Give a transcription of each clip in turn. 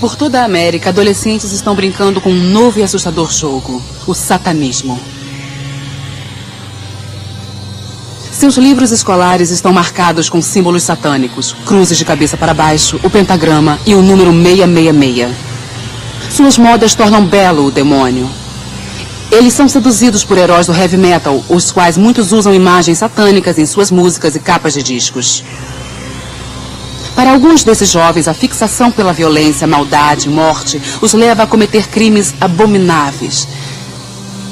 Por toda a América, adolescentes estão brincando com um novo e assustador jogo, o satanismo. Seus livros escolares estão marcados com símbolos satânicos, cruzes de cabeça para baixo, o pentagrama e o número 666. Suas modas tornam belo o demônio. Eles são seduzidos por heróis do heavy metal, os quais muitos usam imagens satânicas em suas músicas e capas de discos. Para alguns desses jovens, a fixação pela violência, maldade, morte, os leva a cometer crimes abomináveis,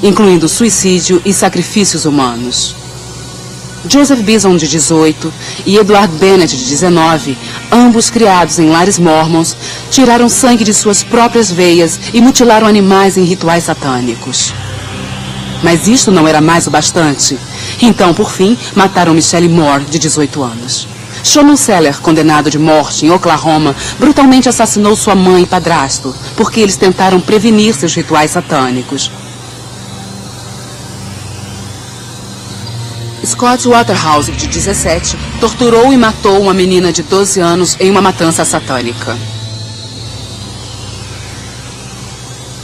incluindo suicídio e sacrifícios humanos. Joseph Bison, de 18, e Edward Bennett, de 19, ambos criados em lares mormons, tiraram sangue de suas próprias veias e mutilaram animais em rituais satânicos. Mas isto não era mais o bastante. Então, por fim, mataram Michelle Moore, de 18 anos. Shimon Seller, condenado de morte em Oklahoma, brutalmente assassinou sua mãe e padrasto, porque eles tentaram prevenir seus rituais satânicos. Scott Waterhouse, de 17, torturou e matou uma menina de 12 anos em uma matança satânica.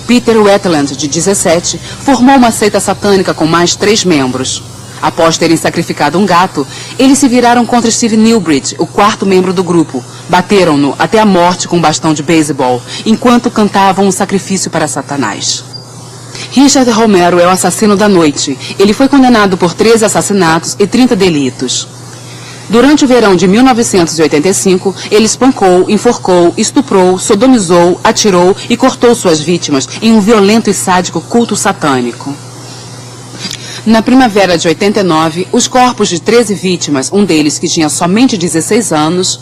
Peter Wetland, de 17, formou uma seita satânica com mais 3 membros. Após terem sacrificado um gato, eles se viraram contra Steve Newbridge, o 4º membro do grupo. Bateram-no até a morte com um bastão de beisebol, enquanto cantavam um sacrifício para Satanás. Richard Romero é o assassino da noite. Ele foi condenado por 13 assassinatos e 30 delitos. Durante o verão de 1985, ele espancou, enforcou, estuprou, sodomizou, atirou e cortou suas vítimas em um violento e sádico culto satânico. Na primavera de 89, os corpos de 13 vítimas, um deles que tinha somente 16 anos,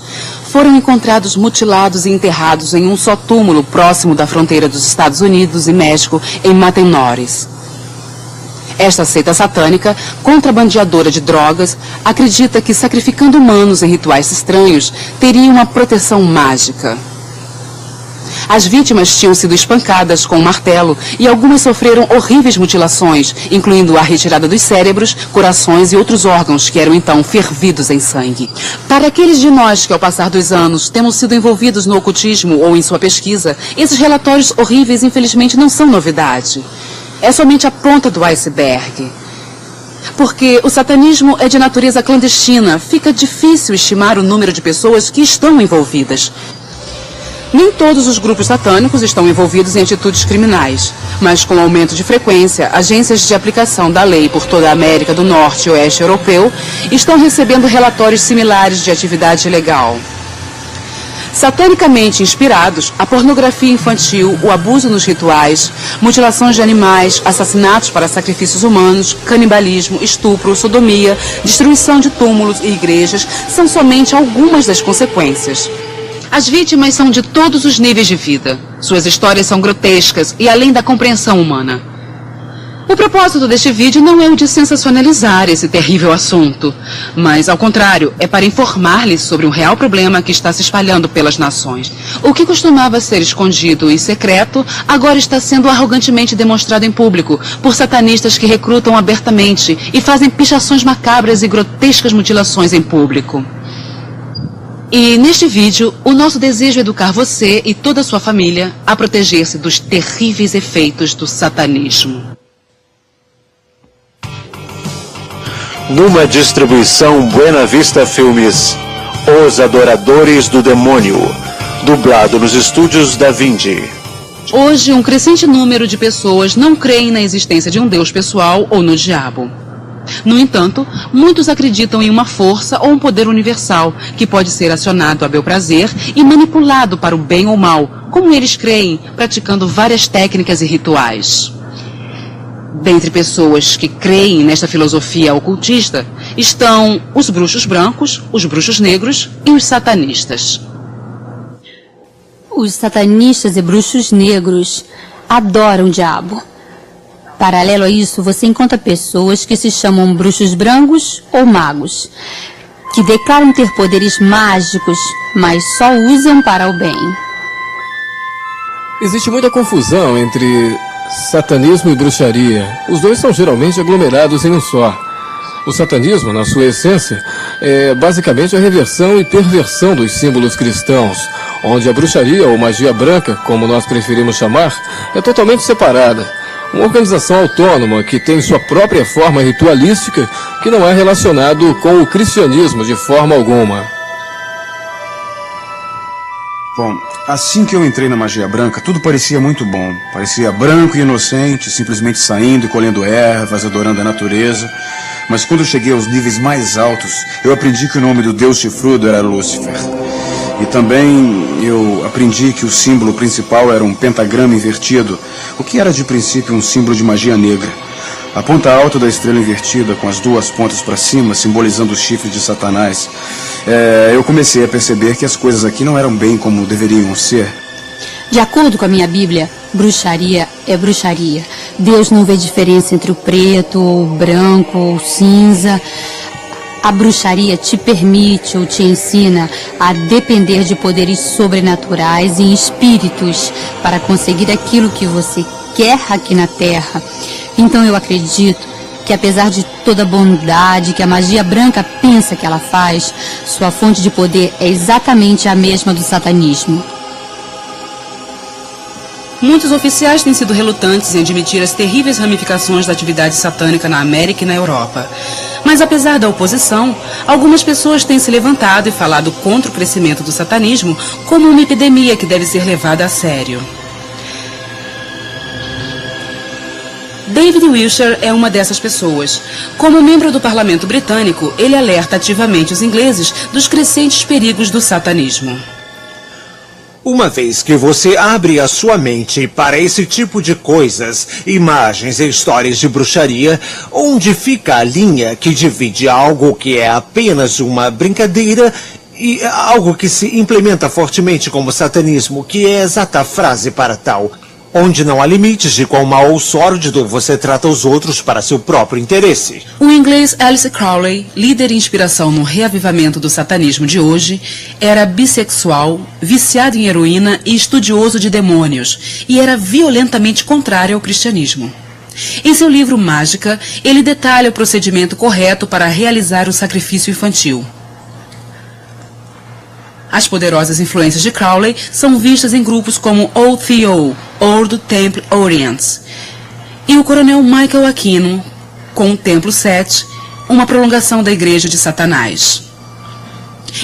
foram encontrados mutilados e enterrados em um só túmulo próximo da fronteira dos Estados Unidos e México, em Matamoros. Esta seita satânica, contrabandeadora de drogas, acredita que sacrificando humanos em rituais estranhos, teria uma proteção mágica. As vítimas tinham sido espancadas com um martelo e algumas sofreram horríveis mutilações, incluindo a retirada dos cérebros, corações e outros órgãos que eram então fervidos em sangue. Para aqueles de nós que, ao passar dos anos, temos sido envolvidos no ocultismo ou em sua pesquisa, esses relatórios horríveis, infelizmente, não são novidade. É somente a ponta do iceberg. Porque o satanismo é de natureza clandestina, fica difícil estimar o número de pessoas que estão envolvidas. Nem todos os grupos satânicos estão envolvidos em atitudes criminais, mas com o aumento de frequência, agências de aplicação da lei por toda a América do Norte e Oeste Europeu estão recebendo relatórios similares de atividade ilegal. Satanicamente inspirados, a pornografia infantil, o abuso nos rituais, mutilações de animais, assassinatos para sacrifícios humanos, canibalismo, estupro, sodomia, destruição de túmulos e igrejas são somente algumas das consequências. As vítimas são de todos os níveis de vida. Suas histórias são grotescas e além da compreensão humana. O propósito deste vídeo não é o de sensacionalizar esse terrível assunto, mas, ao contrário, é para informar-lhes sobre um real problema que está se espalhando pelas nações. O que costumava ser escondido e secreto, agora está sendo arrogantemente demonstrado em público por satanistas que recrutam abertamente e fazem pichações macabras e grotescas mutilações em público. E, neste vídeo, o nosso desejo é educar você e toda a sua família a proteger-se dos terríveis efeitos do satanismo. Numa distribuição Buena Vista Filmes, Os Adoradores do Demônio, dublado nos estúdios Da Vinci. Hoje, um crescente número de pessoas não creem na existência de um Deus pessoal ou no diabo. No entanto, muitos acreditam em uma força ou um poder universal que pode ser acionado a bel prazer e manipulado para o bem ou mal, como eles creem, praticando várias técnicas e rituais. Dentre pessoas que creem nesta filosofia ocultista estão os bruxos brancos, os bruxos negros e os satanistas. Os satanistas e bruxos negros adoram o diabo. Paralelo a isso, você encontra pessoas que se chamam bruxos brancos ou magos, que declaram ter poderes mágicos, mas só usam para o bem. Existe muita confusão entre satanismo e bruxaria. Os dois são geralmente aglomerados em um só. O satanismo, na sua essência, é basicamente a reversão e perversão dos símbolos cristãos, onde a bruxaria ou magia branca, como nós preferimos chamar, é totalmente separada. Uma organização autônoma que tem sua própria forma ritualística que não é relacionado com o cristianismo de forma alguma. Bom, assim que eu entrei na magia branca, tudo parecia muito bom. Parecia branco e inocente, simplesmente saindo e colhendo ervas, adorando a natureza. Mas quando eu cheguei aos níveis mais altos, eu aprendi que o nome do deus chifrudo era Lúcifer. E também eu aprendi que o símbolo principal era um pentagrama invertido, o que era de princípio um símbolo de magia negra. A ponta alta da estrela invertida, com as duas pontas para cima, simbolizando os chifres de Satanás. Eu comecei a perceber que as coisas aqui não eram bem como deveriam ser. De acordo com a minha Bíblia, bruxaria é bruxaria. Deus não vê diferença entre o preto, o branco, o cinza. A bruxaria te permite ou te ensina a depender de poderes sobrenaturais e espíritos para conseguir aquilo que você quer aqui na Terra. Então eu acredito que apesar de toda a bondade que a magia branca pensa que ela faz, sua fonte de poder é exatamente a mesma do satanismo. Muitos oficiais têm sido relutantes em admitir as terríveis ramificações da atividade satânica na América e na Europa. Mas apesar da oposição, algumas pessoas têm se levantado e falado contra o crescimento do satanismo como uma epidemia que deve ser levada a sério. David Wilshire é uma dessas pessoas. Como membro do parlamento britânico, ele alerta ativamente os ingleses dos crescentes perigos do satanismo. Uma vez que você abre a sua mente para esse tipo de coisas, imagens e histórias de bruxaria, onde fica a linha que divide algo que é apenas uma brincadeira e algo que se implementa fortemente como satanismo, que é a exata frase para tal, onde não há limites de quão mal ou sórdido você trata os outros para seu próprio interesse. O inglês Alistair Crowley, líder e inspiração no reavivamento do satanismo de hoje, era bissexual, viciado em heroína e estudioso de demônios, e era violentamente contrário ao cristianismo. Em seu livro Mágica, ele detalha o procedimento correto para realizar o sacrifício infantil. As poderosas influências de Crowley são vistas em grupos como OTO, Ordo Temple Orients, e o coronel Michael Aquino, com o Templo 7, uma prolongação da Igreja de Satanás.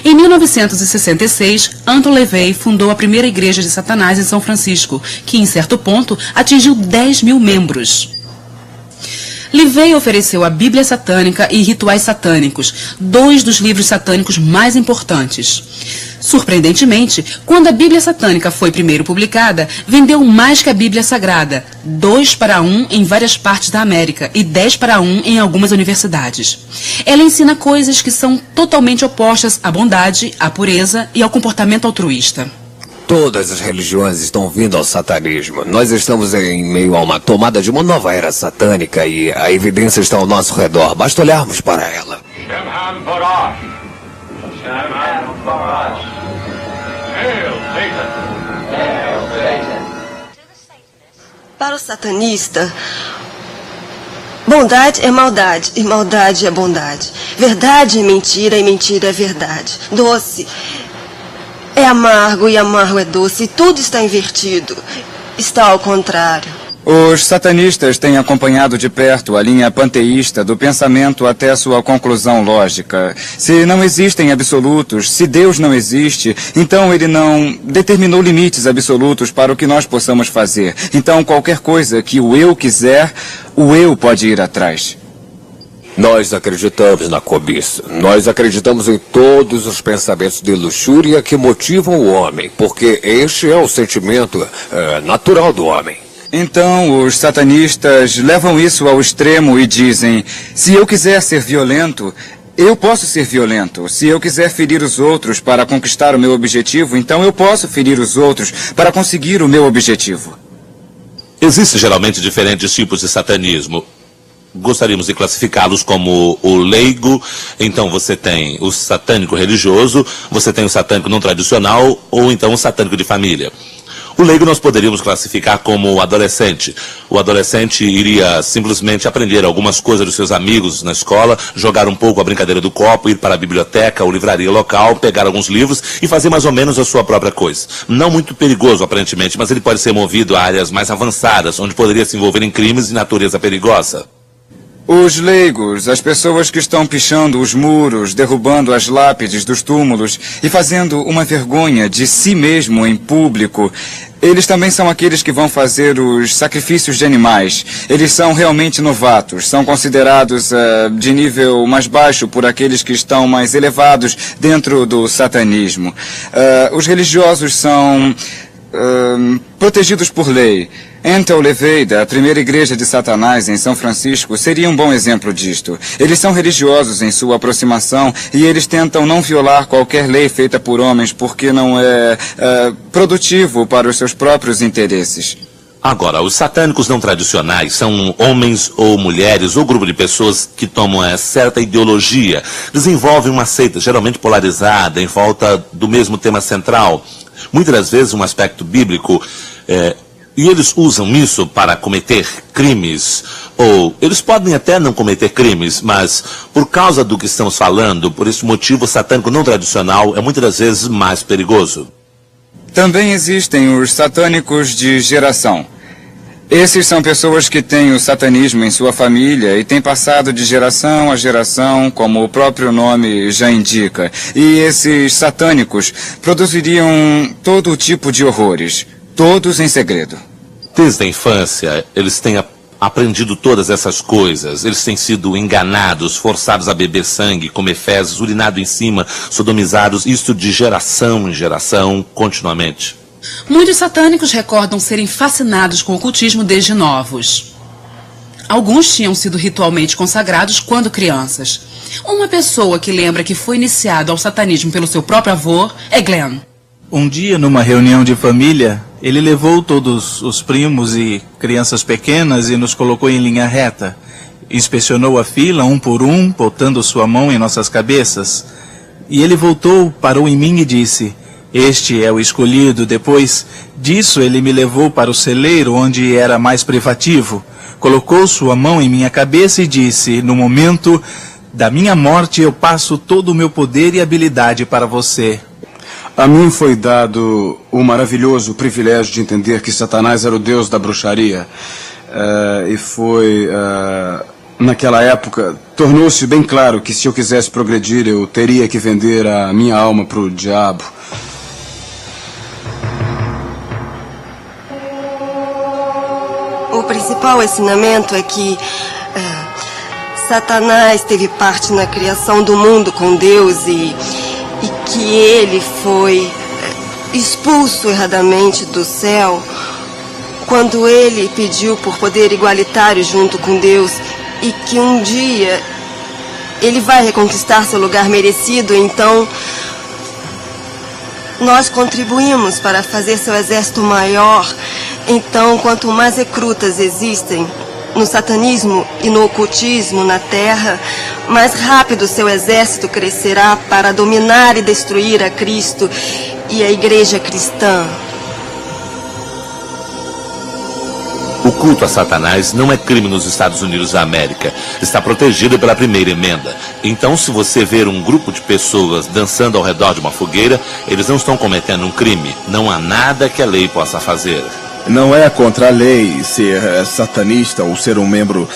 Em 1966, Anton LaVey fundou a primeira Igreja de Satanás em São Francisco, que, em certo ponto, atingiu 10 mil membros. LaVey ofereceu a Bíblia Satânica e Rituais Satânicos, 2 dos livros satânicos mais importantes. Surpreendentemente, quando a Bíblia Satânica foi primeiro publicada, vendeu mais que a Bíblia Sagrada, 2 para 1 em várias partes da América e 10 para 1 em algumas universidades. Ela ensina coisas que são totalmente opostas à bondade, à pureza e ao comportamento altruísta. Todas as religiões estão vindo ao satanismo. Nós estamos em meio a uma tomada de uma nova era satânica e a evidência está ao nosso redor. Basta olharmos para ela. Para o satanista, bondade é maldade e maldade é bondade. Verdade é mentira e mentira é verdade. Doce é amargo e amargo é doce. Tudo está invertido. Está ao contrário. Os satanistas têm acompanhado de perto a linha panteísta do pensamento até sua conclusão lógica. Se não existem absolutos, se Deus não existe, então ele não determinou limites absolutos para o que nós possamos fazer. Então qualquer coisa que o eu quiser, o eu pode ir atrás. Nós acreditamos na cobiça. Nós acreditamos em todos os pensamentos de luxúria que motivam o homem, porque este é o sentimento natural do homem. Então, os satanistas levam isso ao extremo e dizem, se eu quiser ser violento, eu posso ser violento. Se eu quiser ferir os outros para conquistar o meu objetivo, então eu posso ferir os outros para conseguir o meu objetivo. Existem geralmente diferentes tipos de satanismo. Gostaríamos de classificá-los como o leigo. Então você tem o satânico religioso, você tem o satânico não tradicional ou então o satânico de família. O leigo nós poderíamos classificar como adolescente. O adolescente iria simplesmente aprender algumas coisas dos seus amigos na escola, jogar um pouco a brincadeira do copo, ir para a biblioteca ou livraria local, pegar alguns livros e fazer mais ou menos a sua própria coisa. Não muito perigoso, aparentemente, mas ele pode ser movido a áreas mais avançadas, onde poderia se envolver em crimes de natureza perigosa. Os leigos, as pessoas que estão pichando os muros, derrubando as lápides dos túmulos e fazendo uma vergonha de si mesmo em público, eles também são aqueles que vão fazer os sacrifícios de animais. Eles são realmente novatos, são considerados de nível mais baixo por aqueles que estão mais elevados dentro do satanismo. Os religiosos são protegidos por lei. Enta Levey, da primeira igreja de Satanás em São Francisco, seria um bom exemplo disto. Eles são religiosos em sua aproximação e eles tentam não violar qualquer lei feita por homens porque não é produtivo para os seus próprios interesses. Agora, os satânicos não tradicionais são homens ou mulheres ou grupo de pessoas que tomam certa ideologia, desenvolvem uma seita geralmente polarizada em volta do mesmo tema central, muitas das vezes um aspecto bíblico, e eles usam isso para cometer crimes, ou eles podem até não cometer crimes, mas por causa do que estamos falando, por esse motivo, o satânico não tradicional é muitas das vezes mais perigoso. Também existem os satânicos de geração. Esses são pessoas que têm o satanismo em sua família e têm passado de geração a geração, como o próprio nome já indica. E esses satânicos produziriam todo tipo de horrores. Todos em segredo. Desde a infância, eles têm aprendido todas essas coisas. Eles têm sido enganados, forçados a beber sangue, comer fezes, urinado em cima, sodomizados, isto de geração em geração, continuamente. Muitos satânicos recordam serem fascinados com o ocultismo desde novos. Alguns tinham sido ritualmente consagrados quando crianças. Uma pessoa que lembra que foi iniciado ao satanismo pelo seu próprio avô é Glenn. Um dia, numa reunião de família, ele levou todos os primos e crianças pequenas e nos colocou em linha reta. Inspecionou a fila, um por um, botando sua mão em nossas cabeças. E ele voltou, parou em mim e disse: "Este é o escolhido." Depois disso, ele me levou para o celeiro, onde era mais privativo. Colocou sua mão em minha cabeça e disse: "No momento da minha morte, eu passo todo o meu poder e habilidade para você." A mim foi dado o maravilhoso privilégio de entender que Satanás era o deus da bruxaria. E foi, naquela época, tornou-se bem claro que se eu quisesse progredir, eu teria que vender a minha alma para o diabo. O principal ensinamento é que Satanás teve parte na criação do mundo com Deus e que ele foi expulso erradamente do céu quando ele pediu por poder igualitário junto com Deus e que um dia ele vai reconquistar seu lugar merecido. Então nós contribuímos para fazer seu exército maior. Então, quanto mais recrutas existem no satanismo e no ocultismo na Terra, mais rápido seu exército crescerá para dominar e destruir a Cristo e a Igreja cristã. O culto a Satanás não é crime nos Estados Unidos da América. Está protegido pela primeira emenda. Então, se você ver um grupo de pessoas dançando ao redor de uma fogueira, eles não estão cometendo um crime. Não há nada que a lei possa fazer. Não é contra a lei ser satanista ou ser um membro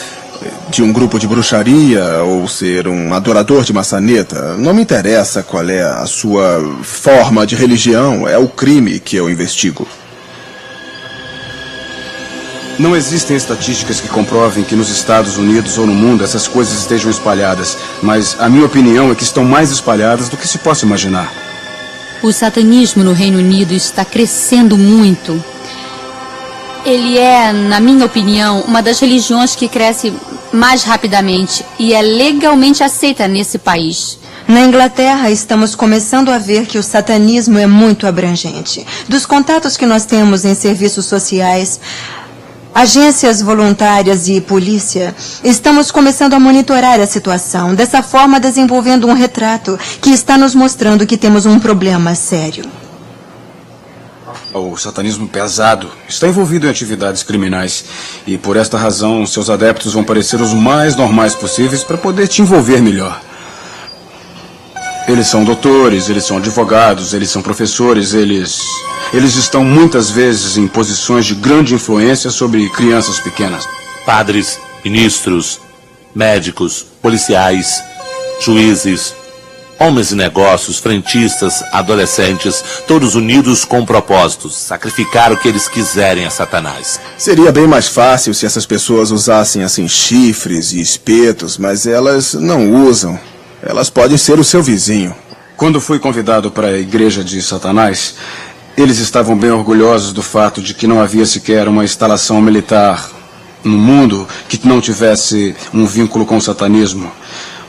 de um grupo de bruxaria ou ser um adorador de maçaneta. Não me interessa qual é a sua forma de religião, é o crime que eu investigo. Não existem estatísticas que comprovem que nos Estados Unidos ou no mundo essas coisas estejam espalhadas, mas a minha opinião é que estão mais espalhadas do que se possa imaginar. O satanismo no Reino Unido está crescendo muito. Ele é, na minha opinião, uma das religiões que cresce mais rapidamente e é legalmente aceita nesse país. Na Inglaterra, estamos começando a ver que o satanismo é muito abrangente. Dos contatos que nós temos em serviços sociais, agências voluntárias e polícia, estamos começando a monitorar a situação, dessa forma desenvolvendo um retrato que está nos mostrando que temos um problema sério. O satanismo pesado está envolvido em atividades criminais e, por esta razão, seus adeptos vão parecer os mais normais possíveis para poder te envolver melhor. Eles são doutores, eles são advogados, eles são professores, eles estão muitas vezes em posições de grande influência sobre crianças pequenas. Padres, ministros, médicos, policiais, juízes, homens de negócios, frentistas, adolescentes, todos unidos com propósitos, sacrificar o que eles quiserem a Satanás. Seria bem mais fácil se essas pessoas usassem assim chifres e espetos, mas elas não usam. Elas podem ser o seu vizinho. Quando fui convidado para a igreja de Satanás, eles estavam bem orgulhosos do fato de que não havia sequer uma instalação militar no mundo que não tivesse um vínculo com o satanismo.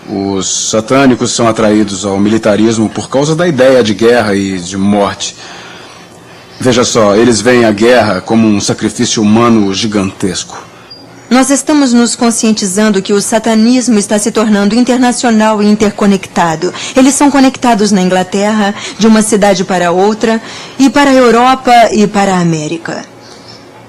Os satânicos são atraídos ao militarismo por causa da ideia de guerra e de morte. Veja só, eles veem a guerra como um sacrifício humano gigantesco. Nós estamos nos conscientizando que o satanismo está se tornando internacional e interconectado. Eles são conectados na Inglaterra, de uma cidade para outra, e para a Europa e para a América.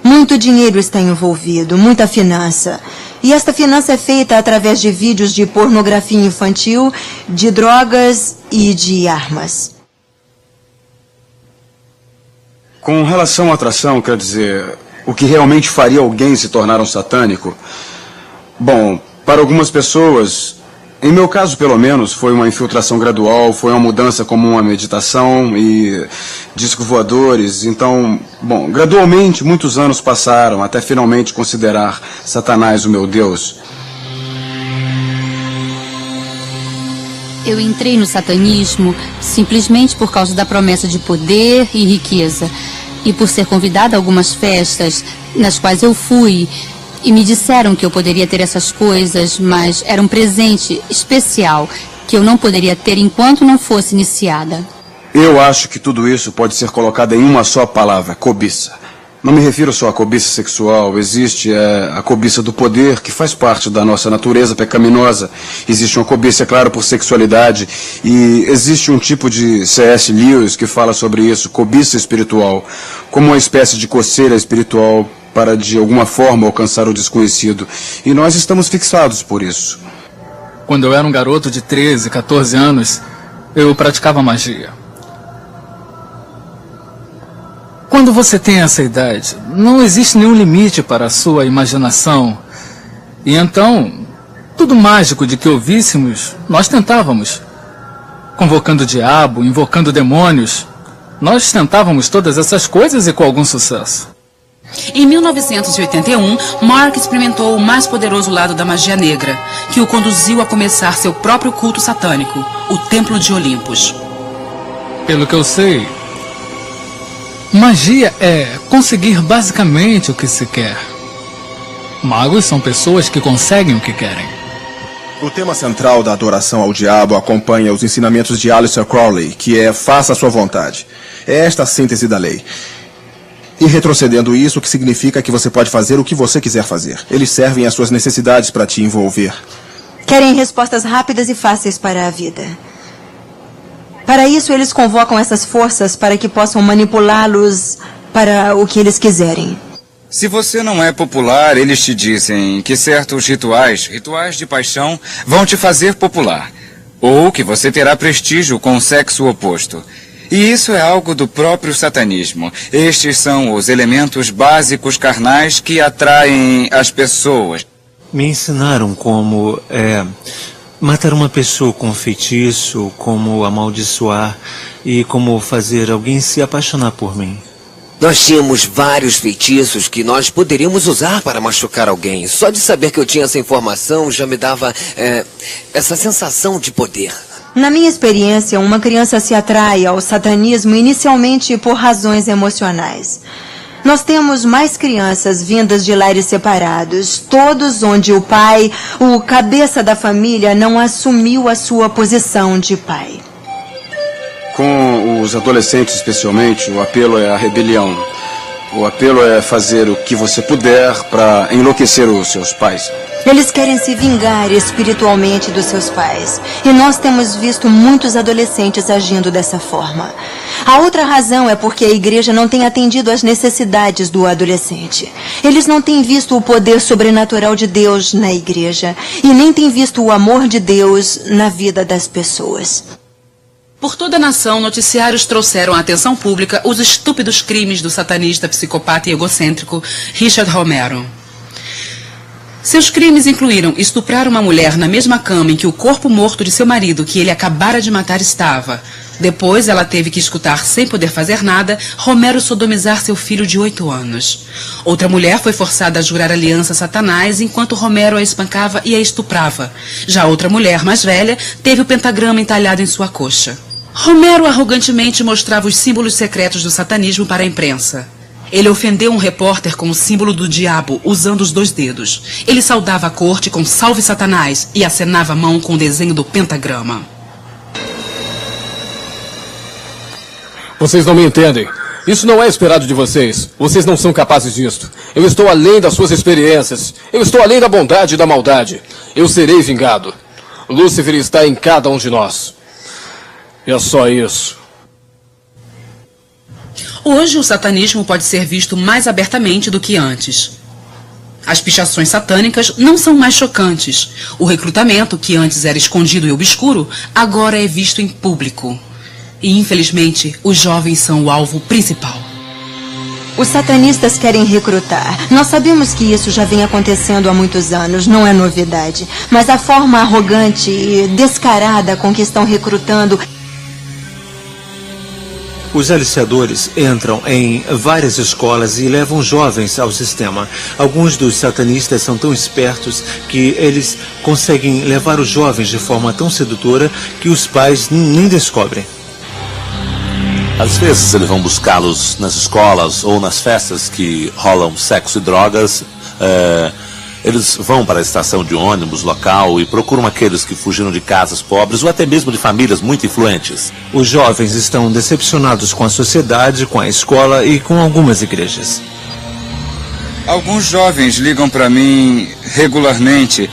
Muito dinheiro está envolvido, muita finança. E esta finança é feita através de vídeos de pornografia infantil, de drogas e de armas. Com relação à atração, quer dizer, o que realmente faria alguém se tornar um satânico? Bom, para algumas pessoas, em meu caso pelo menos, foi uma infiltração gradual, foi uma mudança comum à meditação e discos voadores. Então, bom, gradualmente muitos anos passaram até finalmente considerar Satanás o meu Deus. Eu entrei no satanismo simplesmente por causa da promessa de poder e riqueza. E por ser convidada a algumas festas nas quais eu fui, e me disseram que eu poderia ter essas coisas, mas era um presente especial que eu não poderia ter enquanto não fosse iniciada. Eu acho que tudo isso pode ser colocado em uma só palavra: cobiça. Não me refiro só à cobiça sexual. Existe a cobiça do poder, que faz parte da nossa natureza pecaminosa. Existe uma cobiça, é claro, por sexualidade. E existe um tipo de C.S. Lewis que fala sobre isso, cobiça espiritual, como uma espécie de coceira espiritual para, de alguma forma, alcançar o desconhecido. E nós estamos fixados por isso. Quando eu era um garoto de 13, 14 anos, eu praticava magia. Quando você tem essa idade, não existe nenhum limite para a sua imaginação. E então, tudo mágico de que ouvíssemos, nós tentávamos. Convocando o diabo, invocando demônios, nós tentávamos todas essas coisas e com algum sucesso. Em 1981, Mark experimentou o mais poderoso lado da magia negra, que o conduziu a começar seu próprio culto satânico, o Templo de Olympus. Pelo que eu sei, magia é conseguir basicamente o que se quer. Magos são pessoas que conseguem o que querem. O tema central da adoração ao diabo acompanha os ensinamentos de Aleister Crowley, que é faça a sua vontade. É esta a síntese da lei. E retrocedendo isso, o que significa que você pode fazer o que você quiser fazer. Eles servem às suas necessidades para te envolver. Querem respostas rápidas e fáceis para a vida. Para isso, eles convocam essas forças para que possam manipulá-los para o que eles quiserem. Se você não é popular, eles te dizem que certos rituais de paixão, vão te fazer popular. Ou que você terá prestígio com o sexo oposto. E isso é algo do próprio satanismo. Estes são os elementos básicos carnais que atraem as pessoas. Me ensinaram como matar uma pessoa com feitiço, como amaldiçoar e como fazer alguém se apaixonar por mim. Nós tínhamos vários feitiços que nós poderíamos usar para machucar alguém. Só de saber que eu tinha essa informação já me dava essa sensação de poder. Na minha experiência, uma criança se atrai ao satanismo inicialmente por razões emocionais. Nós temos mais crianças vindas de lares separados, todos onde o pai, o cabeça da família, não assumiu a sua posição de pai. Com os adolescentes, especialmente, o apelo é a rebelião. O apelo é fazer o que você puder para enlouquecer os seus pais. Eles querem se vingar espiritualmente dos seus pais. E nós temos visto muitos adolescentes agindo dessa forma. A outra razão é porque a igreja não tem atendido às necessidades do adolescente. Eles não têm visto o poder sobrenatural de Deus na igreja e nem têm visto o amor de Deus na vida das pessoas. Por toda a nação, noticiários trouxeram à atenção pública os estúpidos crimes do satanista, psicopata e egocêntrico Richard Romero. Seus crimes incluíram estuprar uma mulher na mesma cama em que o corpo morto de seu marido, que ele acabara de matar, estava. Depois, ela teve que escutar, sem poder fazer nada, Romero sodomizar seu filho de 8 anos. Outra mulher foi forçada a jurar aliança a Satanás enquanto Romero a espancava e a estuprava. Já outra mulher, mais velha, teve o pentagrama entalhado em sua coxa. Romero arrogantemente mostrava os símbolos secretos do satanismo para a imprensa. Ele ofendeu um repórter com o símbolo do diabo, usando os 2 dedos. Ele saudava a corte com "Salve Satanás" e acenava a mão com o desenho do pentagrama. Vocês não me entendem. Isso não é esperado de vocês. Vocês não são capazes disto. Eu estou além das suas experiências. Eu estou além da bondade e da maldade. Eu serei vingado. Lúcifer está em cada um de nós. É só isso. Hoje, o satanismo pode ser visto mais abertamente do que antes. As pichações satânicas não são mais chocantes. O recrutamento, que antes era escondido e obscuro, agora é visto em público. E, infelizmente, os jovens são o alvo principal. Os satanistas querem recrutar. Nós sabemos que isso já vem acontecendo há muitos anos, não é novidade. Mas a forma arrogante e descarada com que estão recrutando... Os aliciadores entram em várias escolas e levam jovens ao sistema. Alguns dos satanistas são tão espertos que eles conseguem levar os jovens de forma tão sedutora que os pais nem descobrem. Às vezes eles vão buscá-los nas escolas ou nas festas que rolam sexo e drogas. Eles vão para a estação de ônibus local e procuram aqueles que fugiram de casas pobres ou até mesmo de famílias muito influentes. Os jovens estão decepcionados com a sociedade, com a escola e com algumas igrejas. Alguns jovens ligam para mim regularmente,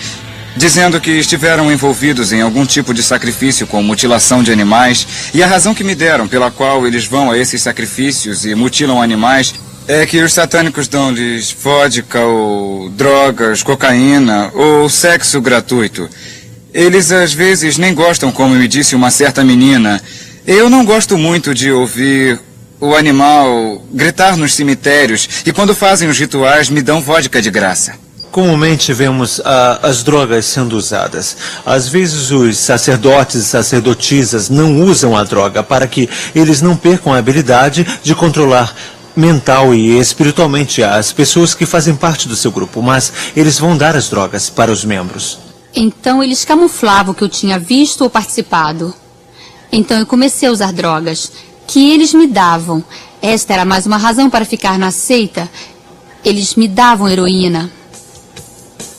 dizendo que estiveram envolvidos em algum tipo de sacrifício com mutilação de animais, e a razão que me deram pela qual eles vão a esses sacrifícios e mutilam animais é que os satânicos dão-lhes vodka ou drogas, cocaína ou sexo gratuito. Eles às vezes nem gostam, como me disse uma certa menina. Eu não gosto muito de ouvir o animal gritar nos cemitérios e quando fazem os rituais me dão vodka de graça. Comumente vemos as drogas sendo usadas. Às vezes os sacerdotes e sacerdotisas não usam a droga para que eles não percam a habilidade de controlar mental e espiritualmente as pessoas que fazem parte do seu grupo, mas eles vão dar as drogas para os membros. Então eles camuflavam que eu tinha visto ou participado. Então eu comecei a usar drogas que eles me davam. Esta era mais uma razão para ficar na seita. Eles me davam heroína.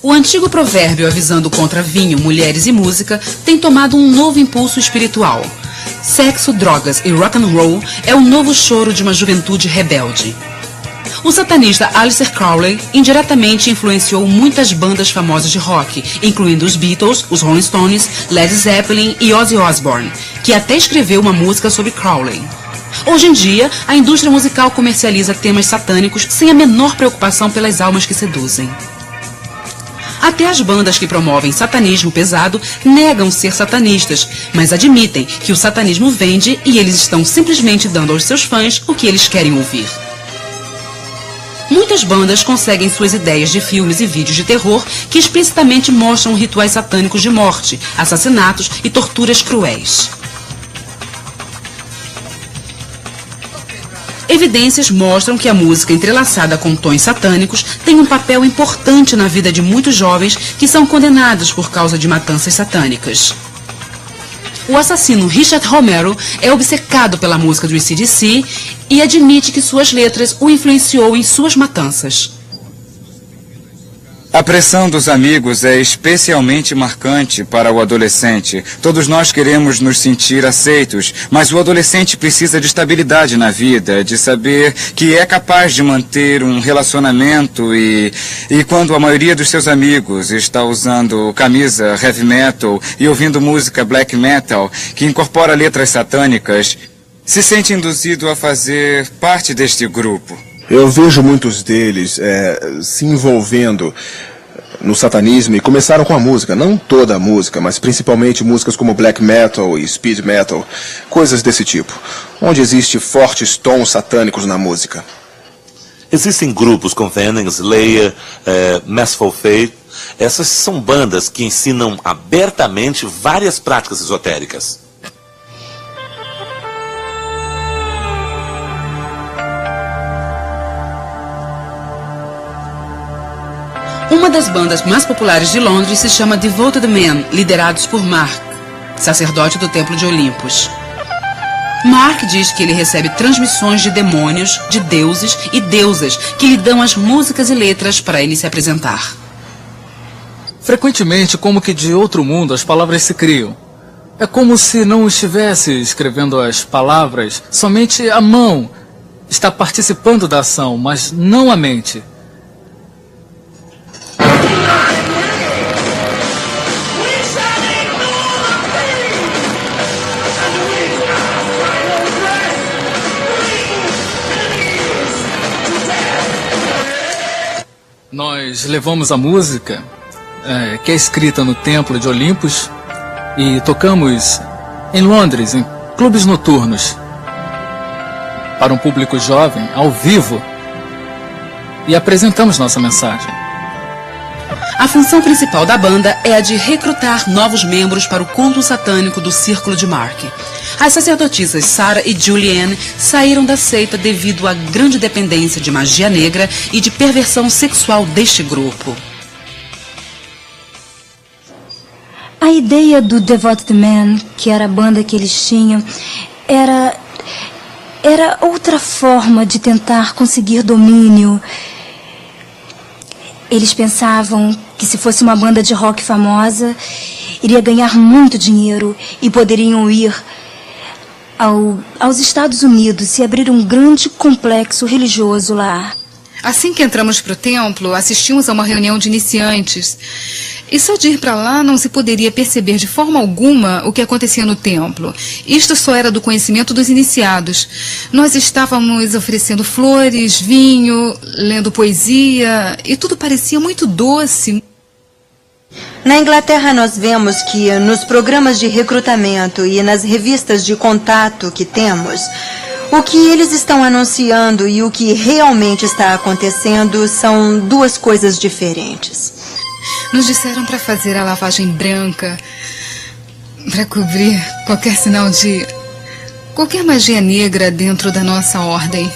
O antigo provérbio avisando contra vinho, mulheres e música tem tomado um novo impulso espiritual. Sexo, drogas e rock and roll é o novo choro de uma juventude rebelde. O satanista Aleister Crowley indiretamente influenciou muitas bandas famosas de rock, incluindo os Beatles, os Rolling Stones, Led Zeppelin e Ozzy Osbourne, que até escreveu uma música sobre Crowley. Hoje em dia, a indústria musical comercializa temas satânicos sem a menor preocupação pelas almas que seduzem. Até as bandas que promovem satanismo pesado negam ser satanistas, mas admitem que o satanismo vende e eles estão simplesmente dando aos seus fãs o que eles querem ouvir. Muitas bandas conseguem suas ideias de filmes e vídeos de terror que explicitamente mostram rituais satânicos de morte, assassinatos e torturas cruéis. Evidências mostram que a música entrelaçada com tons satânicos tem um papel importante na vida de muitos jovens que são condenados por causa de matanças satânicas. O assassino Richard Romero é obcecado pela música do AC/DC e admite que suas letras o influenciou em suas matanças. A pressão dos amigos é especialmente marcante para o adolescente. Todos nós queremos nos sentir aceitos, mas o adolescente precisa de estabilidade na vida, de saber que é capaz de manter um relacionamento e quando a maioria dos seus amigos está usando camisa heavy metal e ouvindo música black metal, que incorpora letras satânicas, se sente induzido a fazer parte deste grupo. Eu vejo muitos deles se envolvendo no satanismo e começaram com a música, não toda a música, mas principalmente músicas como black metal e speed metal, coisas desse tipo, onde existe fortes tons satânicos na música. Existem grupos como Venom, Slayer, Merciful Fate. Essas são bandas que ensinam abertamente várias práticas esotéricas. Uma das bandas mais populares de Londres se chama Devoted Men, liderados por Mark, sacerdote do Templo de Olympus. Mark diz que ele recebe transmissões de demônios, de deuses e deusas que lhe dão as músicas e letras para ele se apresentar. Frequentemente, como que de outro mundo, as palavras se criam. É como se não estivesse escrevendo as palavras, somente a mão está participando da ação, mas não a mente. Nós levamos a música, que é escrita no Templo de Olympus, e tocamos em Londres, em clubes noturnos, para um público jovem, ao vivo, e apresentamos nossa mensagem. A função principal da banda é a de recrutar novos membros para o culto satânico do Círculo de Mark. As sacerdotisas Sarah e Julianne saíram da seita devido à grande dependência de magia negra e de perversão sexual deste grupo. A ideia do Devoted Men, que era a banda que eles tinham, era outra forma de tentar conseguir domínio. Eles pensavam que se fosse uma banda de rock famosa, iria ganhar muito dinheiro e poderiam ir aos Estados Unidos e abrir um grande complexo religioso lá. Assim que entramos para o templo, assistimos a uma reunião de iniciantes. E só de ir para lá não se poderia perceber de forma alguma o que acontecia no templo. Isto só era do conhecimento dos iniciados. Nós estávamos oferecendo flores, vinho, lendo poesia, e tudo parecia muito doce. Na Inglaterra nós vemos que nos programas de recrutamento e nas revistas de contato que temos, o que eles estão anunciando e o que realmente está acontecendo são duas coisas diferentes. Nos disseram para fazer a lavagem branca, para cobrir qualquer sinal de qualquer magia negra dentro da nossa ordem.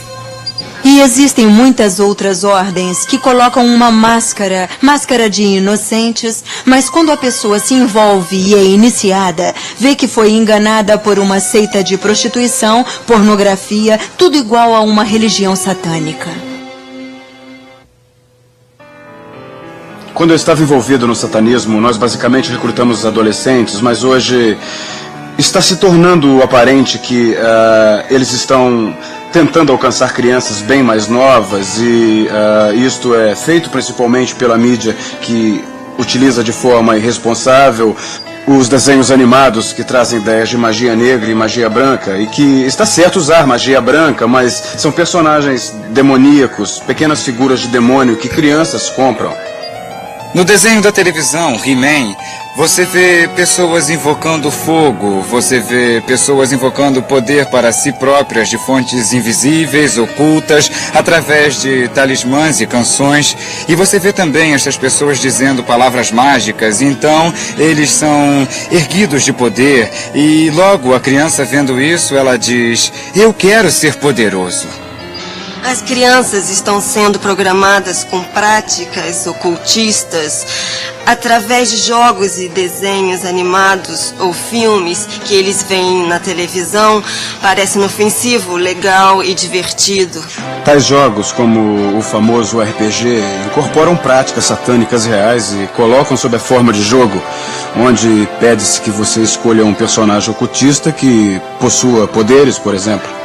E existem muitas outras ordens que colocam uma máscara de inocentes, mas quando a pessoa se envolve e é iniciada, vê que foi enganada por uma seita de prostituição, pornografia, tudo igual a uma religião satânica. Quando eu estava envolvido no satanismo, nós basicamente recrutamos os adolescentes, mas hoje está se tornando aparente que eles estão tentando alcançar crianças bem mais novas e isto é feito principalmente pela mídia que utiliza de forma irresponsável os desenhos animados que trazem ideias de magia negra e magia branca e que está certo usar magia branca, mas são personagens demoníacos, pequenas figuras de demônio que crianças compram. No desenho da televisão, He-Man, você vê pessoas invocando fogo, você vê pessoas invocando poder para si próprias de fontes invisíveis, ocultas, através de talismãs e canções. E você vê também essas pessoas dizendo palavras mágicas, então eles são erguidos de poder. E logo a criança vendo isso, ela diz, eu quero ser poderoso. As crianças estão sendo programadas com práticas ocultistas através de jogos e desenhos animados ou filmes que eles veem na televisão. Parece inofensivo, legal e divertido. Tais jogos, como o famoso RPG, incorporam práticas satânicas reais e colocam sob a forma de jogo, onde pede-se que você escolha um personagem ocultista que possua poderes, por exemplo.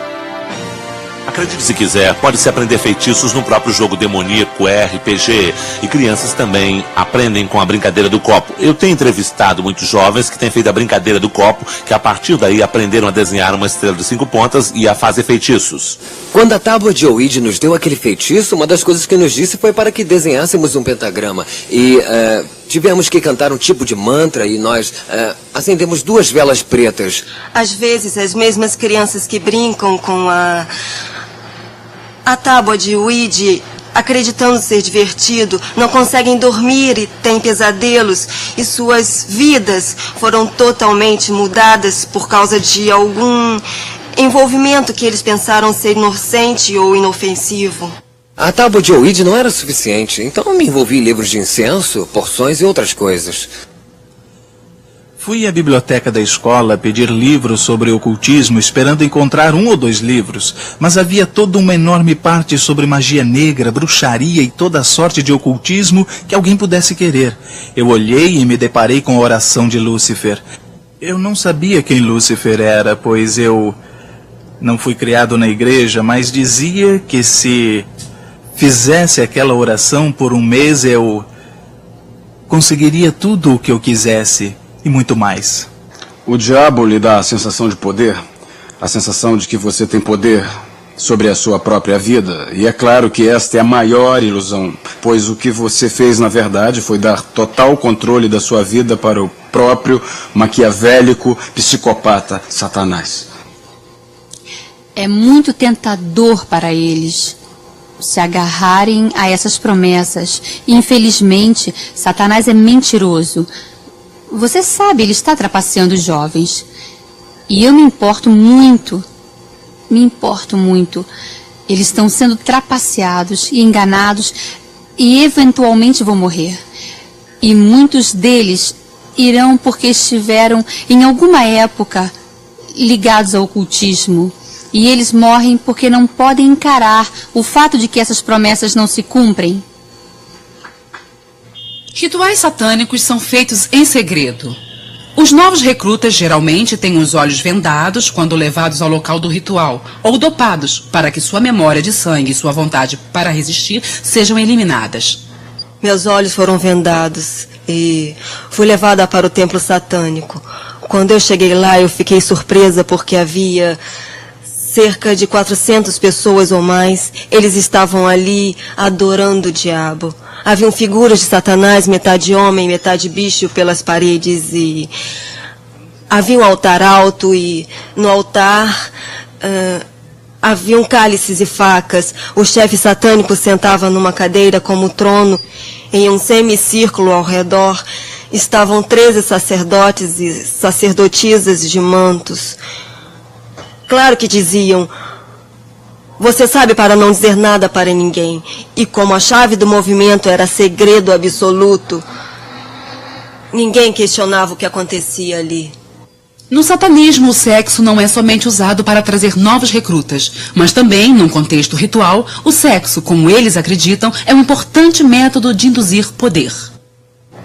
Acredite se quiser, pode-se aprender feitiços no próprio jogo demoníaco RPG. E crianças também aprendem com a brincadeira do copo. Eu tenho entrevistado muitos jovens que têm feito a brincadeira do copo, que a partir daí aprenderam a desenhar uma estrela de 5 pontas e a fazer feitiços. Quando a tábua de Ouija nos deu aquele feitiço, uma das coisas que nos disse foi para que desenhássemos um pentagrama. E tivemos que cantar um tipo de mantra e nós acendemos 2 velas pretas. Às vezes, as mesmas crianças que brincam com a tábua de Ouija, acreditando ser divertido, não conseguem dormir e têm pesadelos, e suas vidas foram totalmente mudadas por causa de algum envolvimento que eles pensaram ser inocente ou inofensivo. A tábua de Ouija não era suficiente, então me envolvi em livros de incenso, porções e outras coisas. Fui à biblioteca da escola pedir livros sobre ocultismo, esperando encontrar 1 ou 2 livros, mas havia toda uma enorme parte sobre magia negra, bruxaria e toda a sorte de ocultismo que alguém pudesse querer. Eu olhei e me deparei com a oração de Lúcifer. Eu não sabia quem Lúcifer era, pois eu não fui criado na igreja, mas dizia que se fizesse aquela oração por 1 mês, eu conseguiria tudo o que eu quisesse. E muito mais. O diabo lhe dá a sensação de poder, a sensação de que você tem poder sobre a sua própria vida. E é claro que esta é a maior ilusão, pois o que você fez, na verdade, foi dar total controle da sua vida para o próprio maquiavélico psicopata Satanás. É muito tentador para eles se agarrarem a essas promessas. E, infelizmente, Satanás é mentiroso. Você sabe, ele está trapaceando os jovens. E eu me importo muito. Eles estão sendo trapaceados e enganados e eventualmente vão morrer. E muitos deles irão porque estiveram em alguma época ligados ao ocultismo. E eles morrem porque não podem encarar o fato de que essas promessas não se cumprem. Rituais satânicos são feitos em segredo. Os novos recrutas geralmente têm os olhos vendados quando levados ao local do ritual, ou dopados, para que sua memória de sangue e sua vontade para resistir sejam eliminadas. Meus olhos foram vendados e fui levada para o templo satânico. Quando eu cheguei lá, eu fiquei surpresa porque havia cerca de 400 pessoas ou mais. Eles estavam ali adorando o diabo. Haviam figuras de Satanás, metade homem, metade bicho, pelas paredes, e havia um altar alto, e no altar haviam cálices e facas. O chefe satânico sentava numa cadeira como trono. Em um semicírculo ao redor estavam 13 sacerdotes e sacerdotisas de mantos. Claro que diziam: você sabe para não dizer nada para ninguém. E como a chave do movimento era segredo absoluto, ninguém questionava o que acontecia ali. No satanismo, o sexo não é somente usado para trazer novos recrutas, mas também, num contexto ritual, o sexo, como eles acreditam, é um importante método de induzir poder.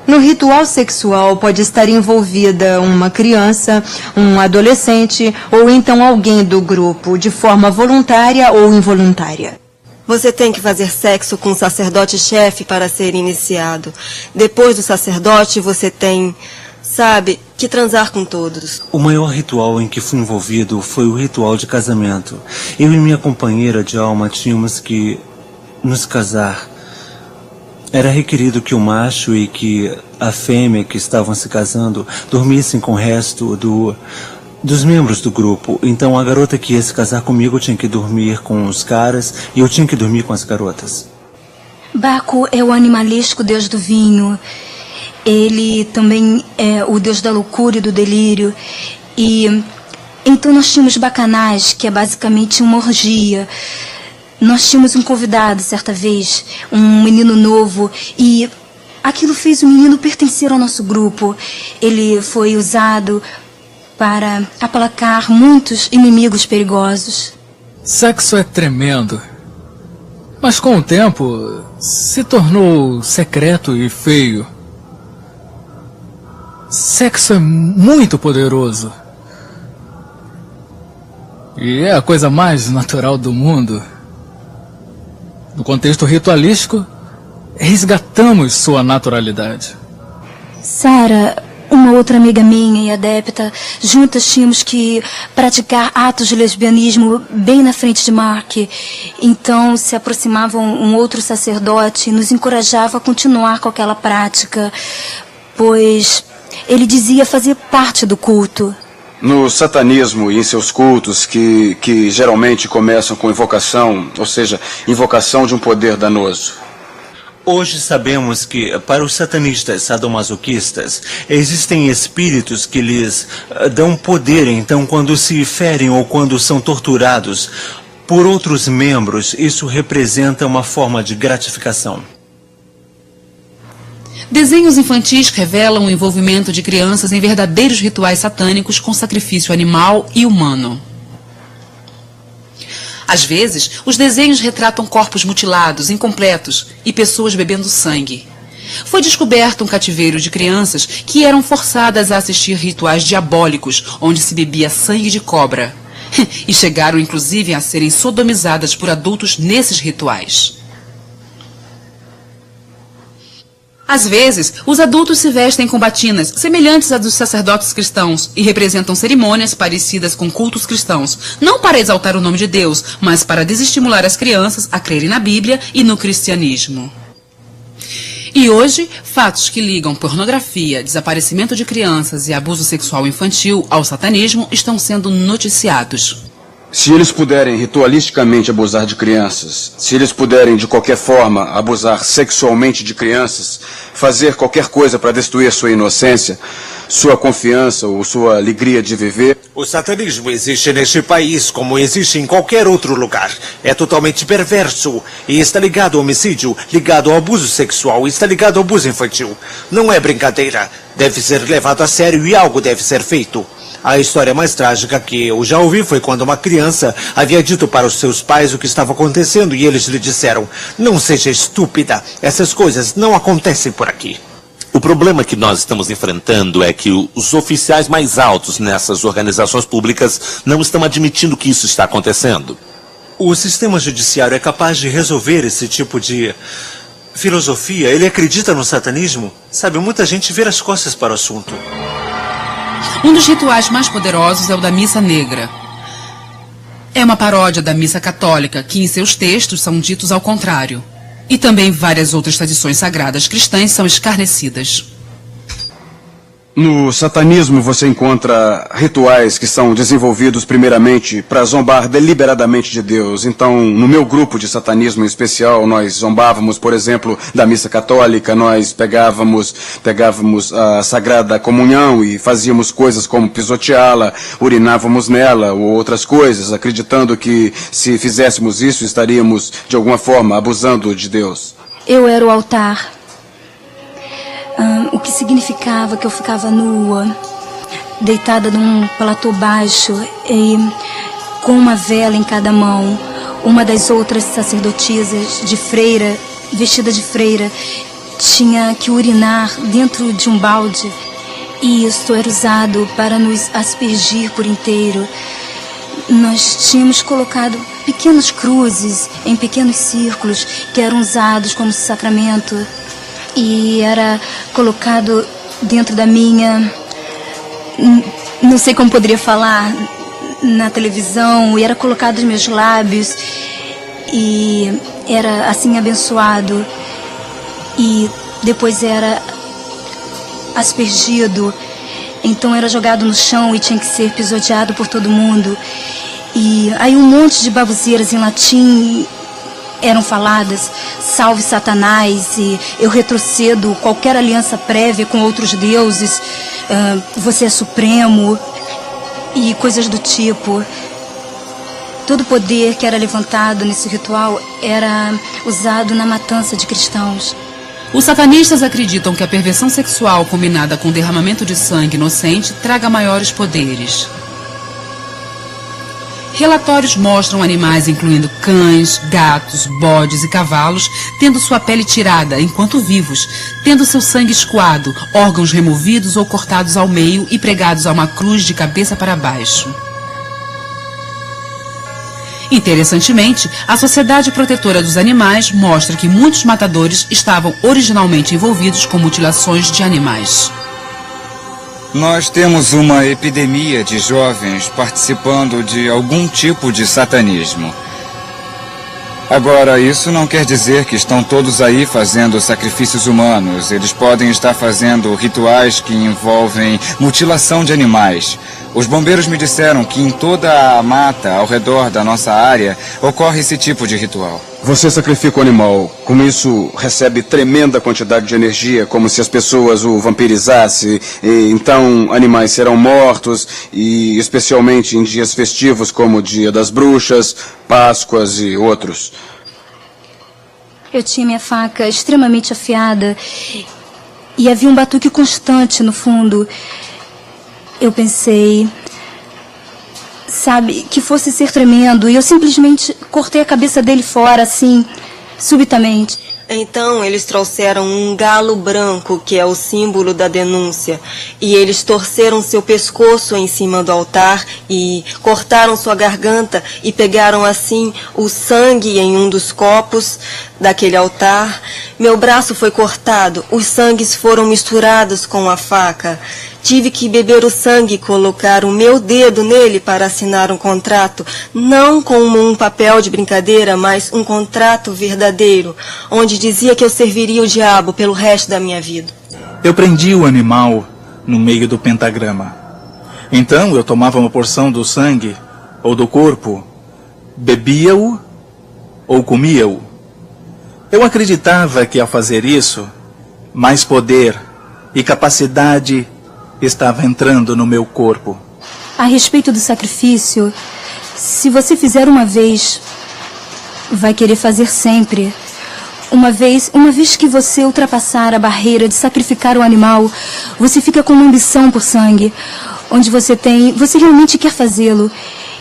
No ritual sexual pode estar envolvida uma criança, um adolescente ou então alguém do grupo, de forma voluntária ou involuntária. Você tem que fazer sexo com o sacerdote-chefe para ser iniciado. Depois do sacerdote, você tem, que transar com todos. O maior ritual em que fui envolvido foi o ritual de casamento. Eu e minha companheira de alma tínhamos que nos casar. Era requerido que o macho e que a fêmea que estavam se casando dormissem com o resto dos membros do grupo. Então a garota que ia se casar comigo tinha que dormir com os caras e eu tinha que dormir com as garotas. Baco é o animalesco deus do vinho. Ele também é o deus da loucura e do delírio. E então nós tínhamos bacanais, que é basicamente uma orgia. Nós tínhamos um convidado, certa vez, um menino novo, e aquilo fez o menino pertencer ao nosso grupo. Ele foi usado para aplacar muitos inimigos perigosos. Sexo é tremendo, mas com o tempo se tornou secreto e feio. Sexo é muito poderoso. E é a coisa mais natural do mundo. No contexto ritualístico, resgatamos sua naturalidade. Sara, uma outra amiga minha e adepta, juntas tínhamos que praticar atos de lesbianismo bem na frente de Mark. Então se aproximava um outro sacerdote e nos encorajava a continuar com aquela prática, pois ele dizia fazer parte do culto. No satanismo e em seus cultos, que geralmente começam com invocação, ou seja, invocação de um poder danoso. Hoje sabemos que, para os satanistas sadomasoquistas, existem espíritos que lhes dão poder, então, quando se ferem ou quando são torturados por outros membros, isso representa uma forma de gratificação. Desenhos infantis revelam o envolvimento de crianças em verdadeiros rituais satânicos com sacrifício animal e humano. Às vezes, os desenhos retratam corpos mutilados, incompletos e pessoas bebendo sangue. Foi descoberto um cativeiro de crianças que eram forçadas a assistir rituais diabólicos, onde se bebia sangue de cobra. E chegaram, inclusive, a serem sodomizadas por adultos nesses rituais. Às vezes, os adultos se vestem com batinas semelhantes às dos sacerdotes cristãos e representam cerimônias parecidas com cultos cristãos, não para exaltar o nome de Deus, mas para desestimular as crianças a crerem na Bíblia e no cristianismo. E hoje, fatos que ligam pornografia, desaparecimento de crianças e abuso sexual infantil ao satanismo estão sendo noticiados. Se eles puderem ritualisticamente abusar de crianças, se eles puderem de qualquer forma abusar sexualmente de crianças, fazer qualquer coisa para destruir sua inocência, sua confiança ou sua alegria de viver... O satanismo existe neste país como existe em qualquer outro lugar. É totalmente perverso e está ligado ao homicídio, ligado ao abuso sexual, está ligado ao abuso infantil. Não é brincadeira, deve ser levado a sério e algo deve ser feito. A história mais trágica que eu já ouvi foi quando uma criança havia dito para os seus pais o que estava acontecendo e eles lhe disseram: "Não seja estúpida, essas coisas não acontecem por aqui." O problema que nós estamos enfrentando é que os oficiais mais altos nessas organizações públicas não estão admitindo que isso está acontecendo. O sistema judiciário é capaz de resolver esse tipo de filosofia? Ele acredita no satanismo? Sabe, muita gente vira as costas para o assunto. Um dos rituais mais poderosos é o da Missa Negra. É uma paródia da Missa Católica, que em seus textos são ditos ao contrário. E também várias outras tradições sagradas cristãs são escarnecidas. No satanismo você encontra rituais que são desenvolvidos primeiramente para zombar deliberadamente de Deus. Então, no meu grupo de satanismo em especial, nós zombávamos, por exemplo, da missa católica, nós pegávamos a Sagrada Comunhão e fazíamos coisas como pisoteá-la, urinávamos nela ou outras coisas, acreditando que se fizéssemos isso estaríamos, de alguma forma, abusando de Deus. Eu era o altar. O que significava que eu ficava nua, deitada num platô baixo e com uma vela em cada mão. Uma das outras sacerdotisas de freira, vestida de freira, tinha que urinar dentro de um balde e isso era usado para nos aspergir por inteiro. Nós tínhamos colocado pequenas cruzes em pequenos círculos que eram usados como sacramento. E era colocado dentro da minha... Não sei como poderia falar na televisão. E era colocado nos meus lábios. E era assim abençoado. E depois era aspergido. Então era jogado no chão e tinha que ser pisoteado por todo mundo. E aí um monte de baboseiras em latim eram faladas, salve Satanás, e eu retrocedo qualquer aliança prévia com outros deuses, você é supremo, e coisas do tipo. Todo o poder que era levantado nesse ritual era usado na matança de cristãos. Os satanistas acreditam que a perversão sexual combinada com derramamento de sangue inocente traga maiores poderes. Relatórios mostram animais, incluindo cães, gatos, bodes e cavalos, tendo sua pele tirada enquanto vivos, tendo seu sangue escoado, órgãos removidos ou cortados ao meio e pregados a uma cruz de cabeça para baixo. Interessantemente, a Sociedade Protetora dos Animais mostra que muitos matadores estavam originalmente envolvidos com mutilações de animais. Nós temos uma epidemia de jovens participando de algum tipo de satanismo. Agora, isso não quer dizer que estão todos aí fazendo sacrifícios humanos. Eles podem estar fazendo rituais que envolvem mutilação de animais. Os bombeiros me disseram que em toda a mata ao redor da nossa área ocorre esse tipo de ritual. Você sacrifica o animal, com isso recebe tremenda quantidade de energia, como se as pessoas o vampirizassem, e então animais serão mortos, e especialmente em dias festivos como o Dia das Bruxas, Páscoas e outros. Eu tinha minha faca extremamente afiada e havia um batuque constante no fundo. Eu pensei, sabe, que fosse ser tremendo, e eu simplesmente cortei a cabeça dele fora, assim, subitamente. Então eles trouxeram um galo branco, que é o símbolo da denúncia, e eles torceram seu pescoço em cima do altar e cortaram sua garganta e pegaram assim o sangue em um dos copos daquele altar. Meu braço foi cortado, os sangues foram misturados com a faca. Tive que beber o sangue e colocar o meu dedo nele para assinar um contrato, não como um papel de brincadeira, mas um contrato verdadeiro, onde dizia que eu serviria o diabo pelo resto da minha vida. Eu prendi o animal no meio do pentagrama. Então eu tomava uma porção do sangue ou do corpo, bebia-o ou comia-o. Eu acreditava que ao fazer isso, mais poder e capacidade estava entrando no meu corpo. A respeito do sacrifício, se você fizer uma vez, vai querer fazer sempre. Uma vez que você ultrapassar a barreira de sacrificar o animal, você fica com uma ambição por sangue, onde você realmente quer fazê-lo.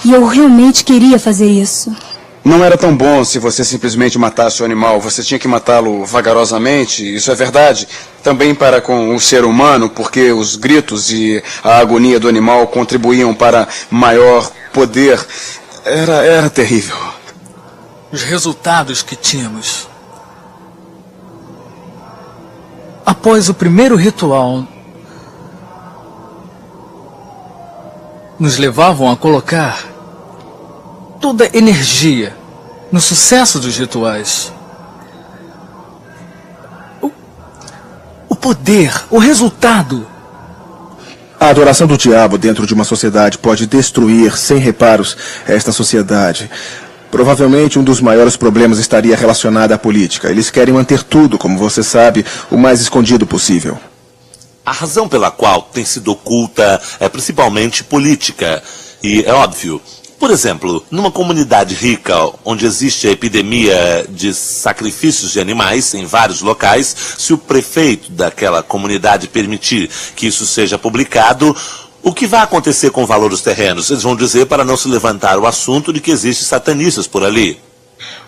E eu realmente queria fazer isso. Não era tão bom se você simplesmente matasse o animal. Você tinha que matá-lo vagarosamente, isso é verdade. Também para com o ser humano, porque os gritos e a agonia do animal contribuíam para maior poder. Era terrível. Os resultados que tínhamos. Após o primeiro ritual, nos levavam a colocar toda a energia no sucesso dos rituais. O poder, o resultado. A adoração do diabo dentro de uma sociedade pode destruir, sem reparos, esta sociedade. Provavelmente um dos maiores problemas estaria relacionado à política. Eles querem manter tudo, como você sabe, o mais escondido possível. A razão pela qual tem sido oculta é principalmente política. E é óbvio. Por exemplo, numa comunidade rica, onde existe a epidemia de sacrifícios de animais em vários locais, se o prefeito daquela comunidade permitir que isso seja publicado, o que vai acontecer com o valor dos terrenos? Eles vão dizer para não se levantar o assunto de que existem satanistas por ali.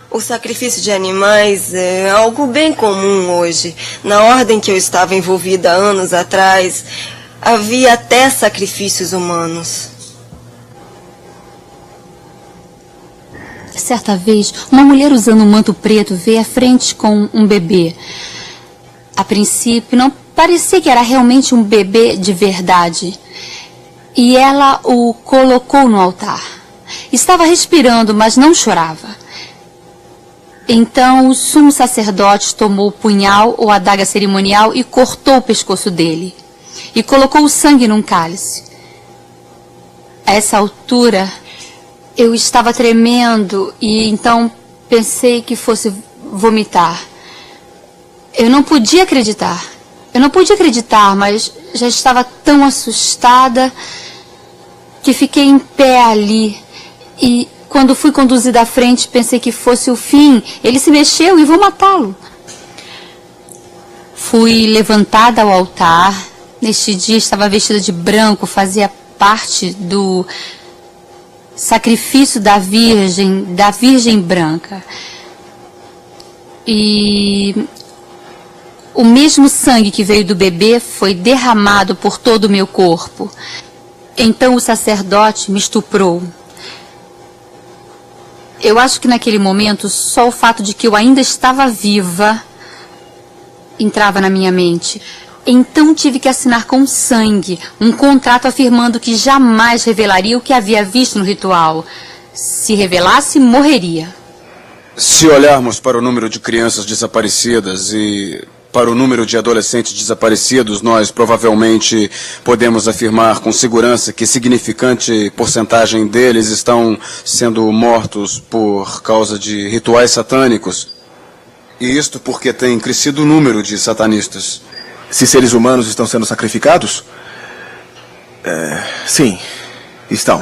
O sacrifício de animais é algo bem comum hoje. Na ordem que eu estava envolvida anos atrás, havia até sacrifícios humanos. Certa vez, uma mulher usando um manto preto veio à frente com um bebê. A princípio, não parecia que era realmente um bebê de verdade. E ela o colocou no altar. Estava respirando, mas não chorava. Então, o sumo sacerdote tomou o punhal ou a adaga cerimonial e cortou o pescoço dele. E colocou o sangue num cálice. A essa altura, eu estava tremendo e então pensei que fosse vomitar. Eu não podia acreditar. Mas já estava tão assustada que fiquei em pé ali. E quando fui conduzida à frente, pensei que fosse o fim. Ele se mexeu e vou matá-lo. Fui levantada ao altar. Neste dia estava vestida de branco, fazia parte do sacrifício da Virgem branca. E o mesmo sangue que veio do bebê foi derramado por todo o meu corpo. Então o sacerdote me estuprou. Eu acho que naquele momento só o fato de que eu ainda estava viva entrava na minha mente. Então tive que assinar com sangue um contrato afirmando que jamais revelaria o que havia visto no ritual. Se revelasse, morreria. Se olharmos para o número de crianças desaparecidas e para o número de adolescentes desaparecidos, nós provavelmente podemos afirmar com segurança que significante porcentagem deles estão sendo mortos por causa de rituais satânicos. E isto porque tem crescido o número de satanistas. Se seres humanos estão sendo sacrificados? Sim, estão.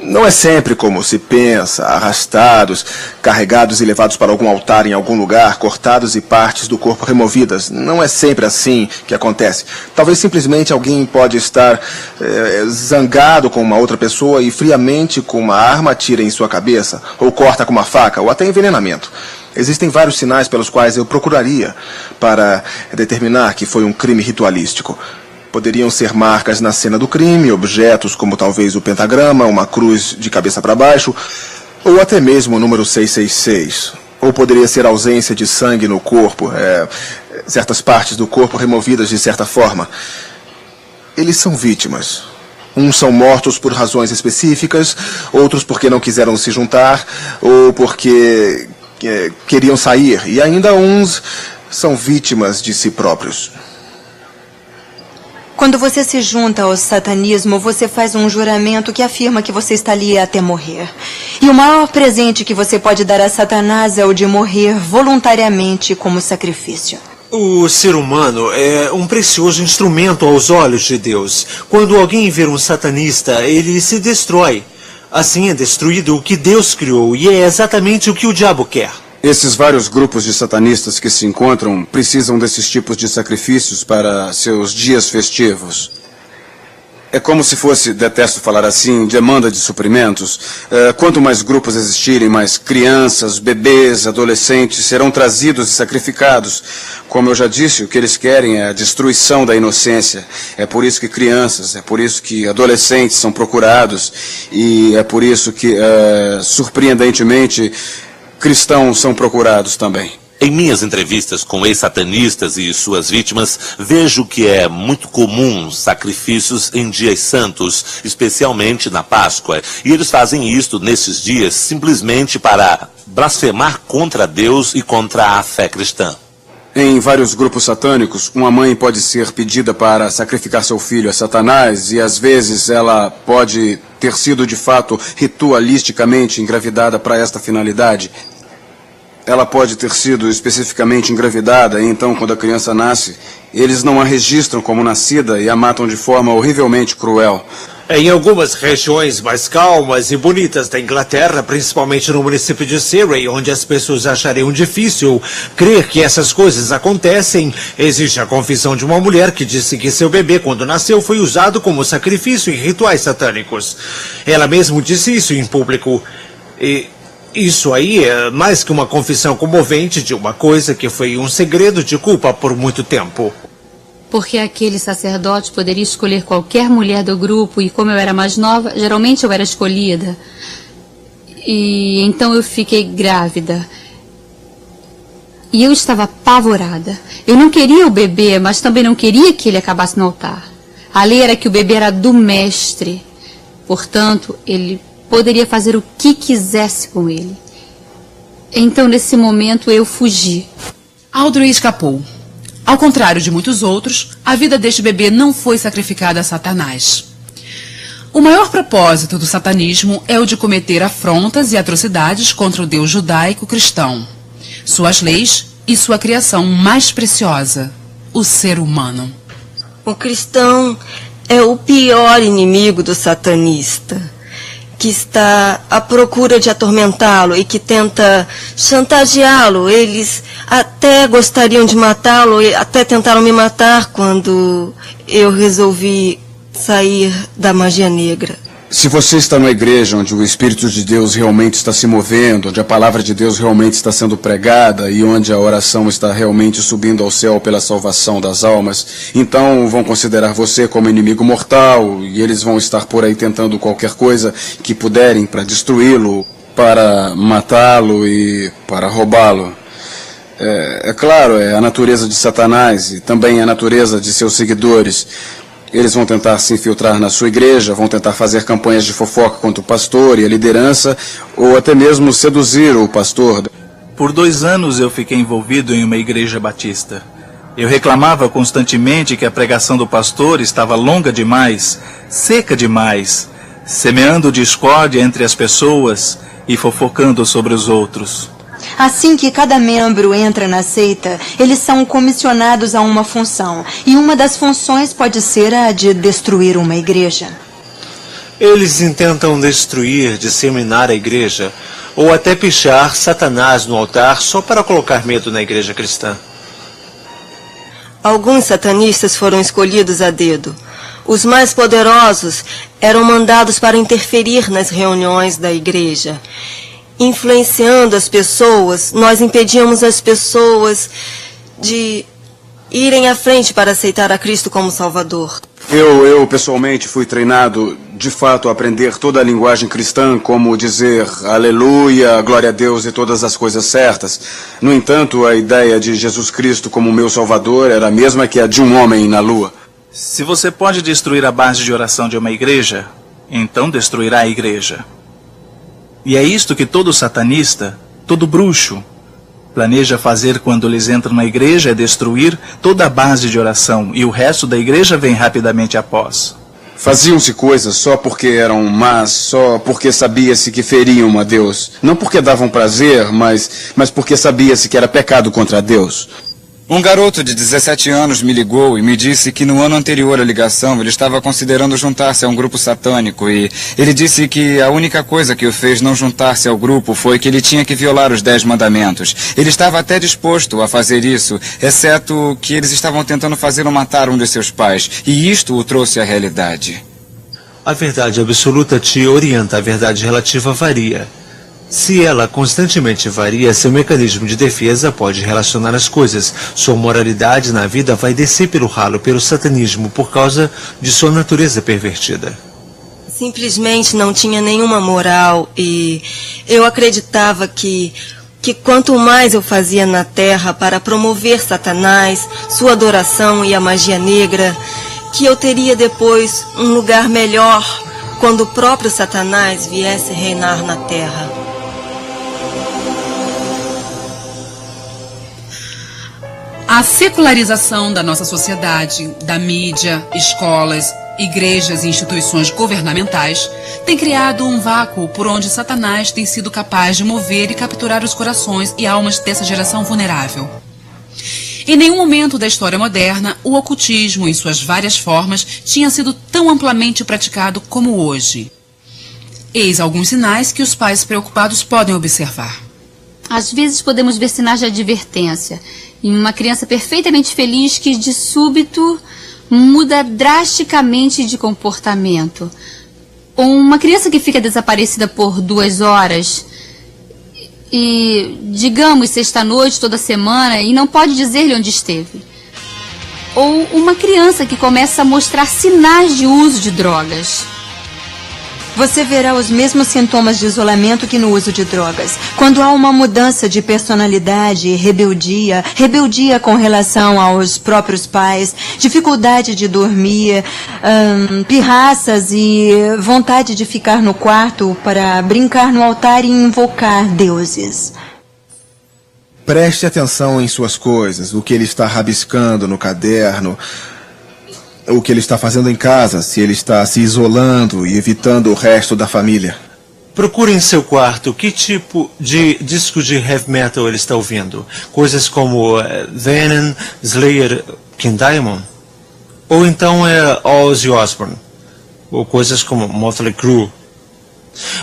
Não é sempre como se pensa, arrastados, carregados e levados para algum altar em algum lugar, cortados e partes do corpo removidas. Não é sempre assim que acontece. Talvez simplesmente alguém pode estar zangado com uma outra pessoa e friamente com uma arma atira em sua cabeça, ou corta com uma faca, ou até envenenamento. Existem vários sinais pelos quais eu procuraria para determinar que foi um crime ritualístico. Poderiam ser marcas na cena do crime, objetos como talvez o pentagrama, uma cruz de cabeça para baixo, ou até mesmo o número 666. Ou poderia ser ausência de sangue no corpo, certas partes do corpo removidas de certa forma. Eles são vítimas. Uns são mortos por razões específicas, outros porque não quiseram se juntar, ou porque queriam sair, e ainda uns são vítimas de si próprios. Quando você se junta ao satanismo, você faz um juramento que afirma que você está ali até morrer. E o maior presente que você pode dar a Satanás é o de morrer voluntariamente como sacrifício. O ser humano é um precioso instrumento aos olhos de Deus. Quando alguém vê um satanista, ele se destrói. Assim é destruído o que Deus criou, e é exatamente o que o diabo quer. Esses vários grupos de satanistas que se encontram precisam desses tipos de sacrifícios para seus dias festivos. É como se fosse, detesto falar assim, demanda de suprimentos. Quanto mais grupos existirem, mais crianças, bebês, adolescentes serão trazidos e sacrificados. Como eu já disse, o que eles querem é a destruição da inocência. É por isso que crianças, é por isso que adolescentes são procurados. E é por isso que, surpreendentemente, cristãos são procurados também. Em minhas entrevistas com ex-satanistas e suas vítimas, vejo que é muito comum sacrifícios em dias santos, especialmente na Páscoa. E eles fazem isto nesses dias simplesmente para blasfemar contra Deus e contra a fé cristã. Em vários grupos satânicos, uma mãe pode ser pedida para sacrificar seu filho a Satanás e às vezes ela pode ter sido de fato ritualisticamente engravidada para esta finalidade. Ela pode ter sido especificamente engravidada e então quando a criança nasce, eles não a registram como nascida e a matam de forma horrivelmente cruel. Em algumas regiões mais calmas e bonitas da Inglaterra, principalmente no município de Surrey, onde as pessoas achariam difícil crer que essas coisas acontecem, existe a confissão de uma mulher que disse que seu bebê, quando nasceu, foi usado como sacrifício em rituais satânicos. Ela mesmo disse isso em público. E isso aí é mais que uma confissão comovente de uma coisa que foi um segredo de culpa por muito tempo. Porque aquele sacerdote poderia escolher qualquer mulher do grupo e como eu era mais nova, geralmente eu era escolhida. E então eu fiquei grávida. E eu estava apavorada. Eu não queria o bebê, mas também não queria que ele acabasse no altar. A lei era que o bebê era do mestre. Portanto, ele poderia fazer o que quisesse com ele. Então, nesse momento, eu fugi. Audrey escapou. Ao contrário de muitos outros, a vida deste bebê não foi sacrificada a Satanás. O maior propósito do satanismo é o de cometer afrontas e atrocidades contra o Deus judaico-cristão, suas leis e sua criação mais preciosa, o ser humano. O cristão é o pior inimigo do satanista, que está à procura de atormentá-lo e que tenta chantageá-lo. Eles até gostariam de matá-lo, e até tentaram me matar quando eu resolvi sair da magia negra. Se você está numa igreja onde o Espírito de Deus realmente está se movendo, onde a palavra de Deus realmente está sendo pregada e onde a oração está realmente subindo ao céu pela salvação das almas, então vão considerar você como inimigo mortal e eles vão estar por aí tentando qualquer coisa que puderem para destruí-lo para matá-lo e para roubá-lo. É claro, é a natureza de Satanás e também a natureza de seus seguidores. Eles vão tentar se infiltrar na sua igreja, vão tentar fazer campanhas de fofoca contra o pastor e a liderança, ou até mesmo seduzir o pastor. Por 2 anos eu fiquei envolvido em uma igreja batista. Eu reclamava constantemente que a pregação do pastor estava longa demais, seca demais, semeando discórdia entre as pessoas e fofocando sobre os outros. Assim que cada membro entra na seita, eles são comissionados a uma função. E uma das funções pode ser a de destruir uma igreja. Eles intentam destruir, disseminar a igreja, ou até pichar Satanás no altar só para colocar medo na igreja cristã. Alguns satanistas foram escolhidos a dedo. Os mais poderosos eram mandados para interferir nas reuniões da igreja. Influenciando as pessoas, nós impedíamos as pessoas de irem à frente para aceitar a Cristo como Salvador. Eu pessoalmente fui treinado, de fato, a aprender toda a linguagem cristã, como dizer aleluia, glória a Deus e todas as coisas certas. No entanto, a ideia de Jesus Cristo como meu Salvador era a mesma que a de um homem na lua. Se você pode destruir a base de oração de uma igreja, então destruirá a igreja. E é isto que todo satanista, todo bruxo, planeja fazer quando eles entram na igreja, é destruir toda a base de oração, e o resto da igreja vem rapidamente após. Faziam-se coisas só porque eram más, só porque sabia-se que feriam a Deus. Não porque davam prazer, mas porque sabia-se que era pecado contra Deus. Um garoto de 17 anos me ligou e me disse que no ano anterior à ligação ele estava considerando juntar-se a um grupo satânico e ele disse que a única coisa que o fez não juntar-se ao grupo foi que ele tinha que violar os 10 mandamentos. Ele estava até disposto a fazer isso, exceto que eles estavam tentando fazê-lo matar um de seus pais, e isto o trouxe à realidade. A verdade absoluta te orienta, a verdade relativa varia. Se ela constantemente varia, seu mecanismo de defesa pode relacionar as coisas. Sua moralidade na vida vai descer pelo ralo, pelo satanismo, por causa de sua natureza pervertida. Simplesmente não tinha nenhuma moral e eu acreditava que quanto mais eu fazia na terra para promover Satanás, sua adoração e a magia negra, que eu teria depois um lugar melhor quando o próprio Satanás viesse reinar na terra. A secularização da nossa sociedade, da mídia, escolas, igrejas e instituições governamentais tem criado um vácuo por onde Satanás tem sido capaz de mover e capturar os corações e almas dessa geração vulnerável. Em nenhum momento da história moderna, o ocultismo, em suas várias formas, tinha sido tão amplamente praticado como hoje. Eis alguns sinais que os pais preocupados podem observar. Às vezes podemos ver sinais de advertência em uma criança perfeitamente feliz que, de súbito, muda drasticamente de comportamento. Ou uma criança que fica desaparecida por 2 horas e, digamos, sexta-noite toda semana e não pode dizer-lhe onde esteve. Ou uma criança que começa a mostrar sinais de uso de drogas. Você verá os mesmos sintomas de isolamento que no uso de drogas. Quando há uma mudança de personalidade, rebeldia com relação aos próprios pais, dificuldade de dormir, pirraças e vontade de ficar no quarto para brincar no altar e invocar deuses. Preste atenção em suas coisas, o que ele está rabiscando no caderno, o que ele está fazendo em casa, se ele está se isolando e evitando o resto da família. Procure em seu quarto que tipo de disco de heavy metal ele está ouvindo. Coisas como Venom, Slayer, King Diamond. Ou então Ozzy Osbourne. Ou coisas como Motley Crue.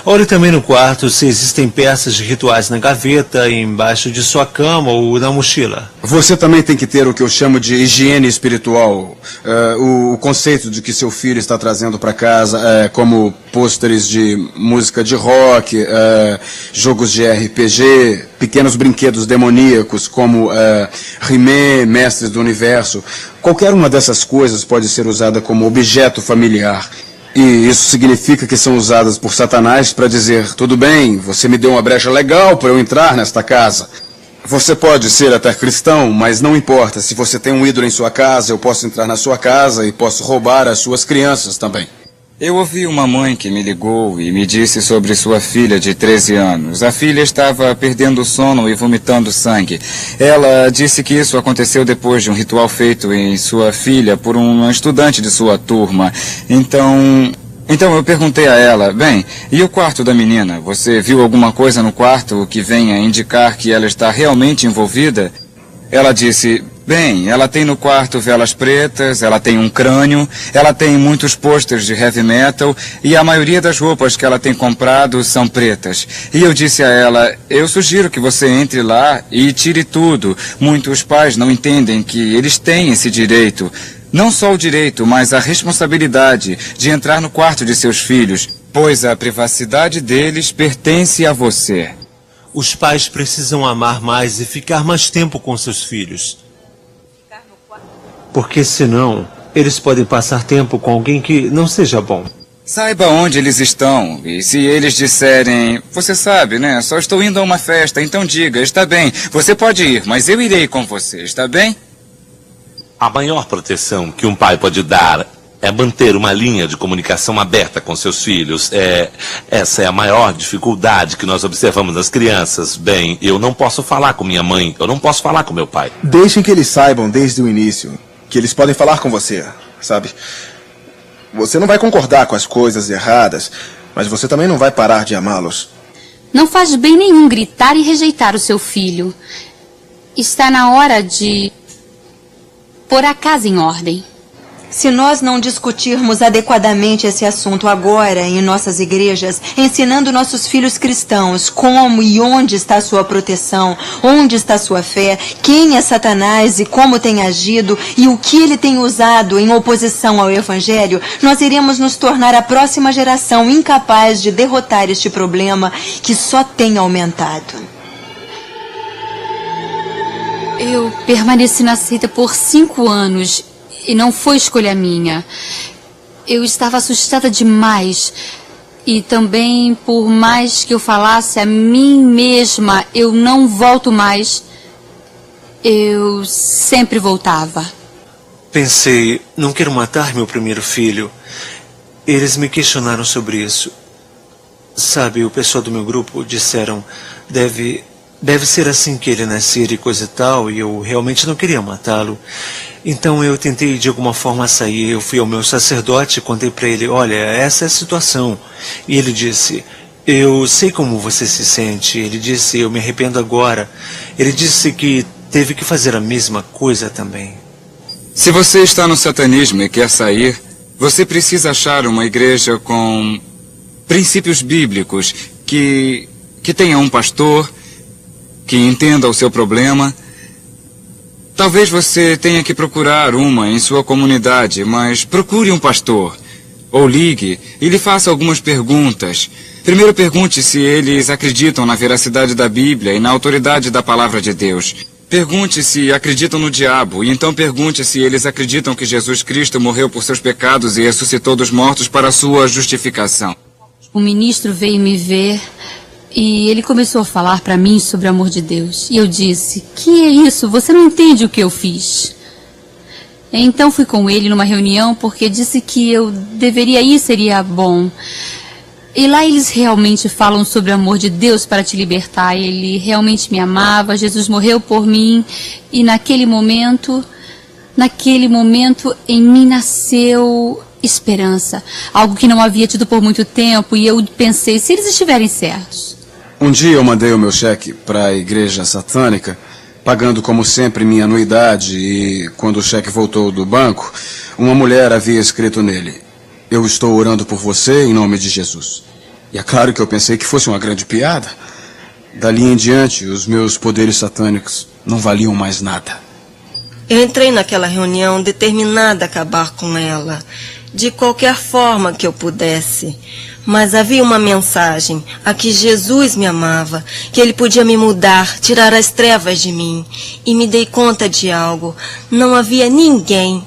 Olhe também no quarto se existem peças de rituais na gaveta, embaixo de sua cama ou na mochila. Você também tem que ter o que eu chamo de higiene espiritual. O conceito de que seu filho está trazendo para casa, como pôsteres de música de rock, jogos de RPG, pequenos brinquedos demoníacos como He-Man, Mestres do Universo. Qualquer uma dessas coisas pode ser usada como objeto familiar. E isso significa que são usadas por Satanás para dizer: tudo bem, você me deu uma brecha legal para eu entrar nesta casa. Você pode ser até cristão, mas não importa. Se você tem um ídolo em sua casa, eu posso entrar na sua casa e posso roubar as suas crianças também. Eu ouvi uma mãe que me ligou e me disse sobre sua filha de 13 anos. A filha estava perdendo o sono e vomitando sangue. Ela disse que isso aconteceu depois de um ritual feito em sua filha por um estudante de sua turma. Então eu perguntei a ela: bem, e o quarto da menina? Você viu alguma coisa no quarto que venha a indicar que ela está realmente envolvida? Ela disse: bem, ela tem no quarto velas pretas, ela tem um crânio, ela tem muitos pôsteres de heavy metal e a maioria das roupas que ela tem comprado são pretas. E eu disse a ela: eu sugiro que você entre lá e tire tudo. Muitos pais não entendem que eles têm esse direito. Não só o direito, mas a responsabilidade de entrar no quarto de seus filhos, pois a privacidade deles pertence a você. Os pais precisam amar mais e ficar mais tempo com seus filhos. Porque senão, eles podem passar tempo com alguém que não seja bom. Saiba onde eles estão, e se eles disserem: você sabe, né, só estou indo a uma festa, então diga: está bem, você pode ir, mas eu irei com você, está bem? A maior proteção que um pai pode dar é manter uma linha de comunicação aberta com seus filhos. Essa é a maior dificuldade que nós observamos nas crianças. Bem, eu não posso falar com minha mãe, eu não posso falar com meu pai. Deixem que eles saibam desde o início que eles podem falar com você, sabe? Você não vai concordar com as coisas erradas, mas você também não vai parar de amá-los. Não faz bem nenhum gritar e rejeitar o seu filho. Está na hora de pôr a casa em ordem. Se nós não discutirmos adequadamente esse assunto agora em nossas igrejas, ensinando nossos filhos cristãos como e onde está sua proteção, onde está sua fé, quem é Satanás e como tem agido e o que ele tem usado em oposição ao Evangelho, nós iremos nos tornar a próxima geração incapaz de derrotar este problema que só tem aumentado. Eu permaneci na seita por 5 anos e não foi escolha minha. Eu estava assustada demais. E também, por mais que eu falasse a mim mesma, eu não volto mais, eu sempre voltava. Pensei: não quero matar meu primeiro filho. Eles me questionaram sobre isso. Sabe, o pessoal do meu grupo disseram: deve ser assim que ele nascer e coisa e tal, e eu realmente não queria matá-lo. Então eu tentei de alguma forma sair. Eu fui ao meu sacerdote e contei para ele: olha, essa é a situação. E ele disse: eu sei como você se sente. Ele disse: eu me arrependo agora. Ele disse que teve que fazer a mesma coisa também. Se você está no satanismo e quer sair, você precisa achar uma igreja com princípios bíblicos, que tenha um pastor, que entenda o seu problema. Talvez você tenha que procurar uma em sua comunidade, mas procure um pastor. Ou ligue e lhe faça algumas perguntas. Primeiro pergunte se eles acreditam na veracidade da Bíblia e na autoridade da palavra de Deus. Pergunte se acreditam no diabo, e então pergunte se eles acreditam que Jesus Cristo morreu por seus pecados e ressuscitou dos mortos para a sua justificação. O ministro veio me ver e ele começou a falar para mim sobre o amor de Deus. E eu disse: que é isso? Você não entende o que eu fiz. Então fui com ele numa reunião porque disse que eu deveria ir, seria bom. E lá eles realmente falam sobre o amor de Deus para te libertar. Ele realmente me amava, Jesus morreu por mim. E naquele momento em mim nasceu esperança. Algo que não havia tido por muito tempo. E eu pensei: se eles estiverem certos. Um dia eu mandei o meu cheque para a igreja satânica, pagando como sempre minha anuidade, e quando o cheque voltou do banco, uma mulher havia escrito nele: eu estou orando por você em nome de Jesus. E é claro que eu pensei que fosse uma grande piada. Dali em diante, os meus poderes satânicos não valiam mais nada. Eu entrei naquela reunião determinada a acabar com ela, de qualquer forma que eu pudesse. Mas havia uma mensagem, a que Jesus me amava, que ele podia me mudar, tirar as trevas de mim. E me dei conta de algo. Não havia ninguém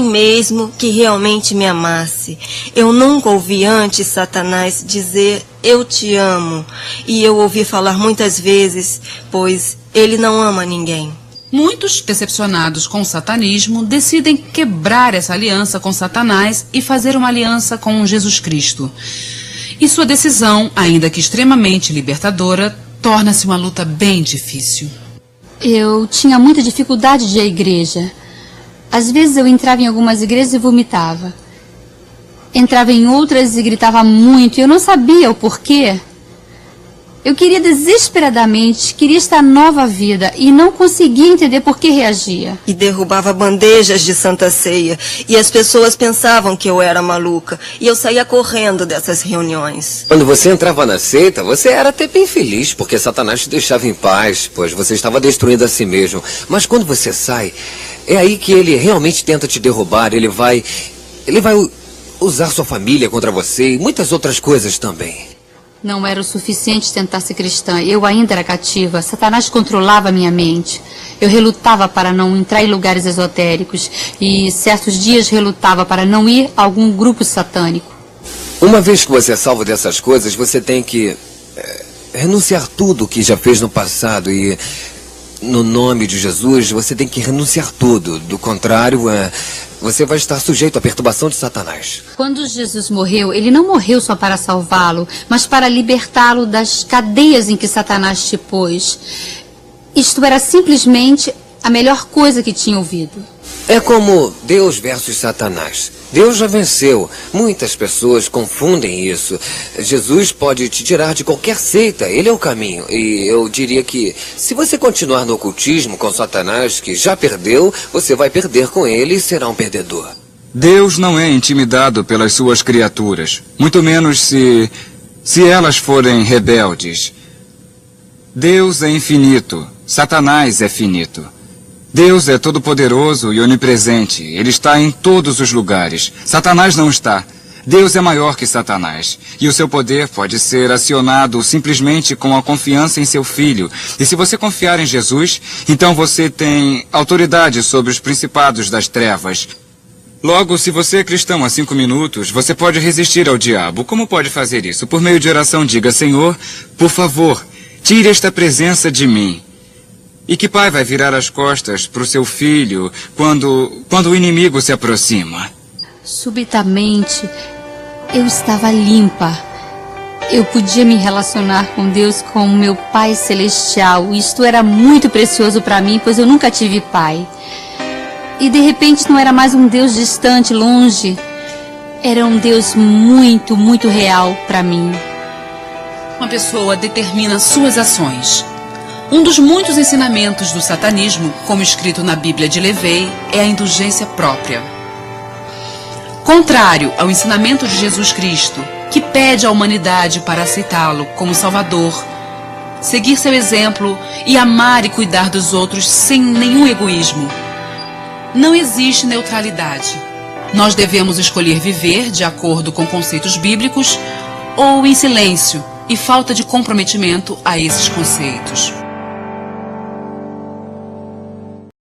mesmo, que realmente me amasse. Eu nunca ouvi antes Satanás dizer, eu te amo. E eu ouvi falar muitas vezes, pois ele não ama ninguém. Muitos, decepcionados com o satanismo, decidem quebrar essa aliança com Satanás e fazer uma aliança com Jesus Cristo. E sua decisão, ainda que extremamente libertadora, torna-se uma luta bem difícil. Eu tinha muita dificuldade de ir à igreja. Às vezes eu entrava em algumas igrejas e vomitava. Entrava em outras e gritava muito, e eu não sabia o porquê. Eu queria desesperadamente, queria esta nova vida e não conseguia entender por que reagia. E derrubava bandejas de Santa Ceia e as pessoas pensavam que eu era maluca e eu saía correndo dessas reuniões. Quando você entrava na seita, você era até bem feliz porque Satanás te deixava em paz, pois você estava destruindo a si mesmo. Mas quando você sai, é aí que ele realmente tenta te derrubar, ele vai usar sua família contra você e muitas outras coisas também. Não era o suficiente tentar ser cristã. Eu ainda era cativa. Satanás controlava minha mente. Eu relutava para não entrar em lugares esotéricos. E certos dias relutava para não ir a algum grupo satânico. Uma vez que você é salvo dessas coisas, você tem que renunciar tudo que já fez no passado. E no nome de Jesus, você tem que renunciar tudo. Do contrário, você vai estar sujeito à perturbação de Satanás. Quando Jesus morreu, ele não morreu só para salvá-lo, mas para libertá-lo das cadeias em que Satanás te pôs. Isto era simplesmente a melhor coisa que tinha ouvido. É como Deus versus Satanás. Deus já venceu. Muitas pessoas confundem isso. Jesus pode te tirar de qualquer seita. Ele é o caminho. E eu diria que se você continuar no ocultismo com Satanás, que já perdeu, você vai perder com ele e será um perdedor. Deus não é intimidado pelas suas criaturas. Muito menos se elas forem rebeldes. Deus é infinito. Satanás é finito. Deus é todo-poderoso e onipresente. Ele está em todos os lugares. Satanás não está. Deus é maior que Satanás. E o seu poder pode ser acionado simplesmente com a confiança em seu Filho. E se você confiar em Jesus, então você tem autoridade sobre os principados das trevas. Logo, se você é cristão há 5 minutos, você pode resistir ao diabo. Como pode fazer isso? Por meio de oração, diga, Senhor, por favor, tire esta presença de mim. E que pai vai virar as costas para o seu filho quando o inimigo se aproxima? Subitamente, eu estava limpa. Eu podia me relacionar com Deus como meu Pai Celestial. Isto era muito precioso para mim, pois eu nunca tive pai. E de repente não era mais um Deus distante, longe. Era um Deus muito, muito real para mim. Uma pessoa determina suas ações. Um dos muitos ensinamentos do satanismo, como escrito na Bíblia de Levei, é a indulgência própria. Contrário ao ensinamento de Jesus Cristo, que pede à humanidade para aceitá-lo como Salvador, seguir seu exemplo e amar e cuidar dos outros sem nenhum egoísmo. Não existe neutralidade. Nós devemos escolher viver de acordo com conceitos bíblicos ou em silêncio e falta de comprometimento a esses conceitos.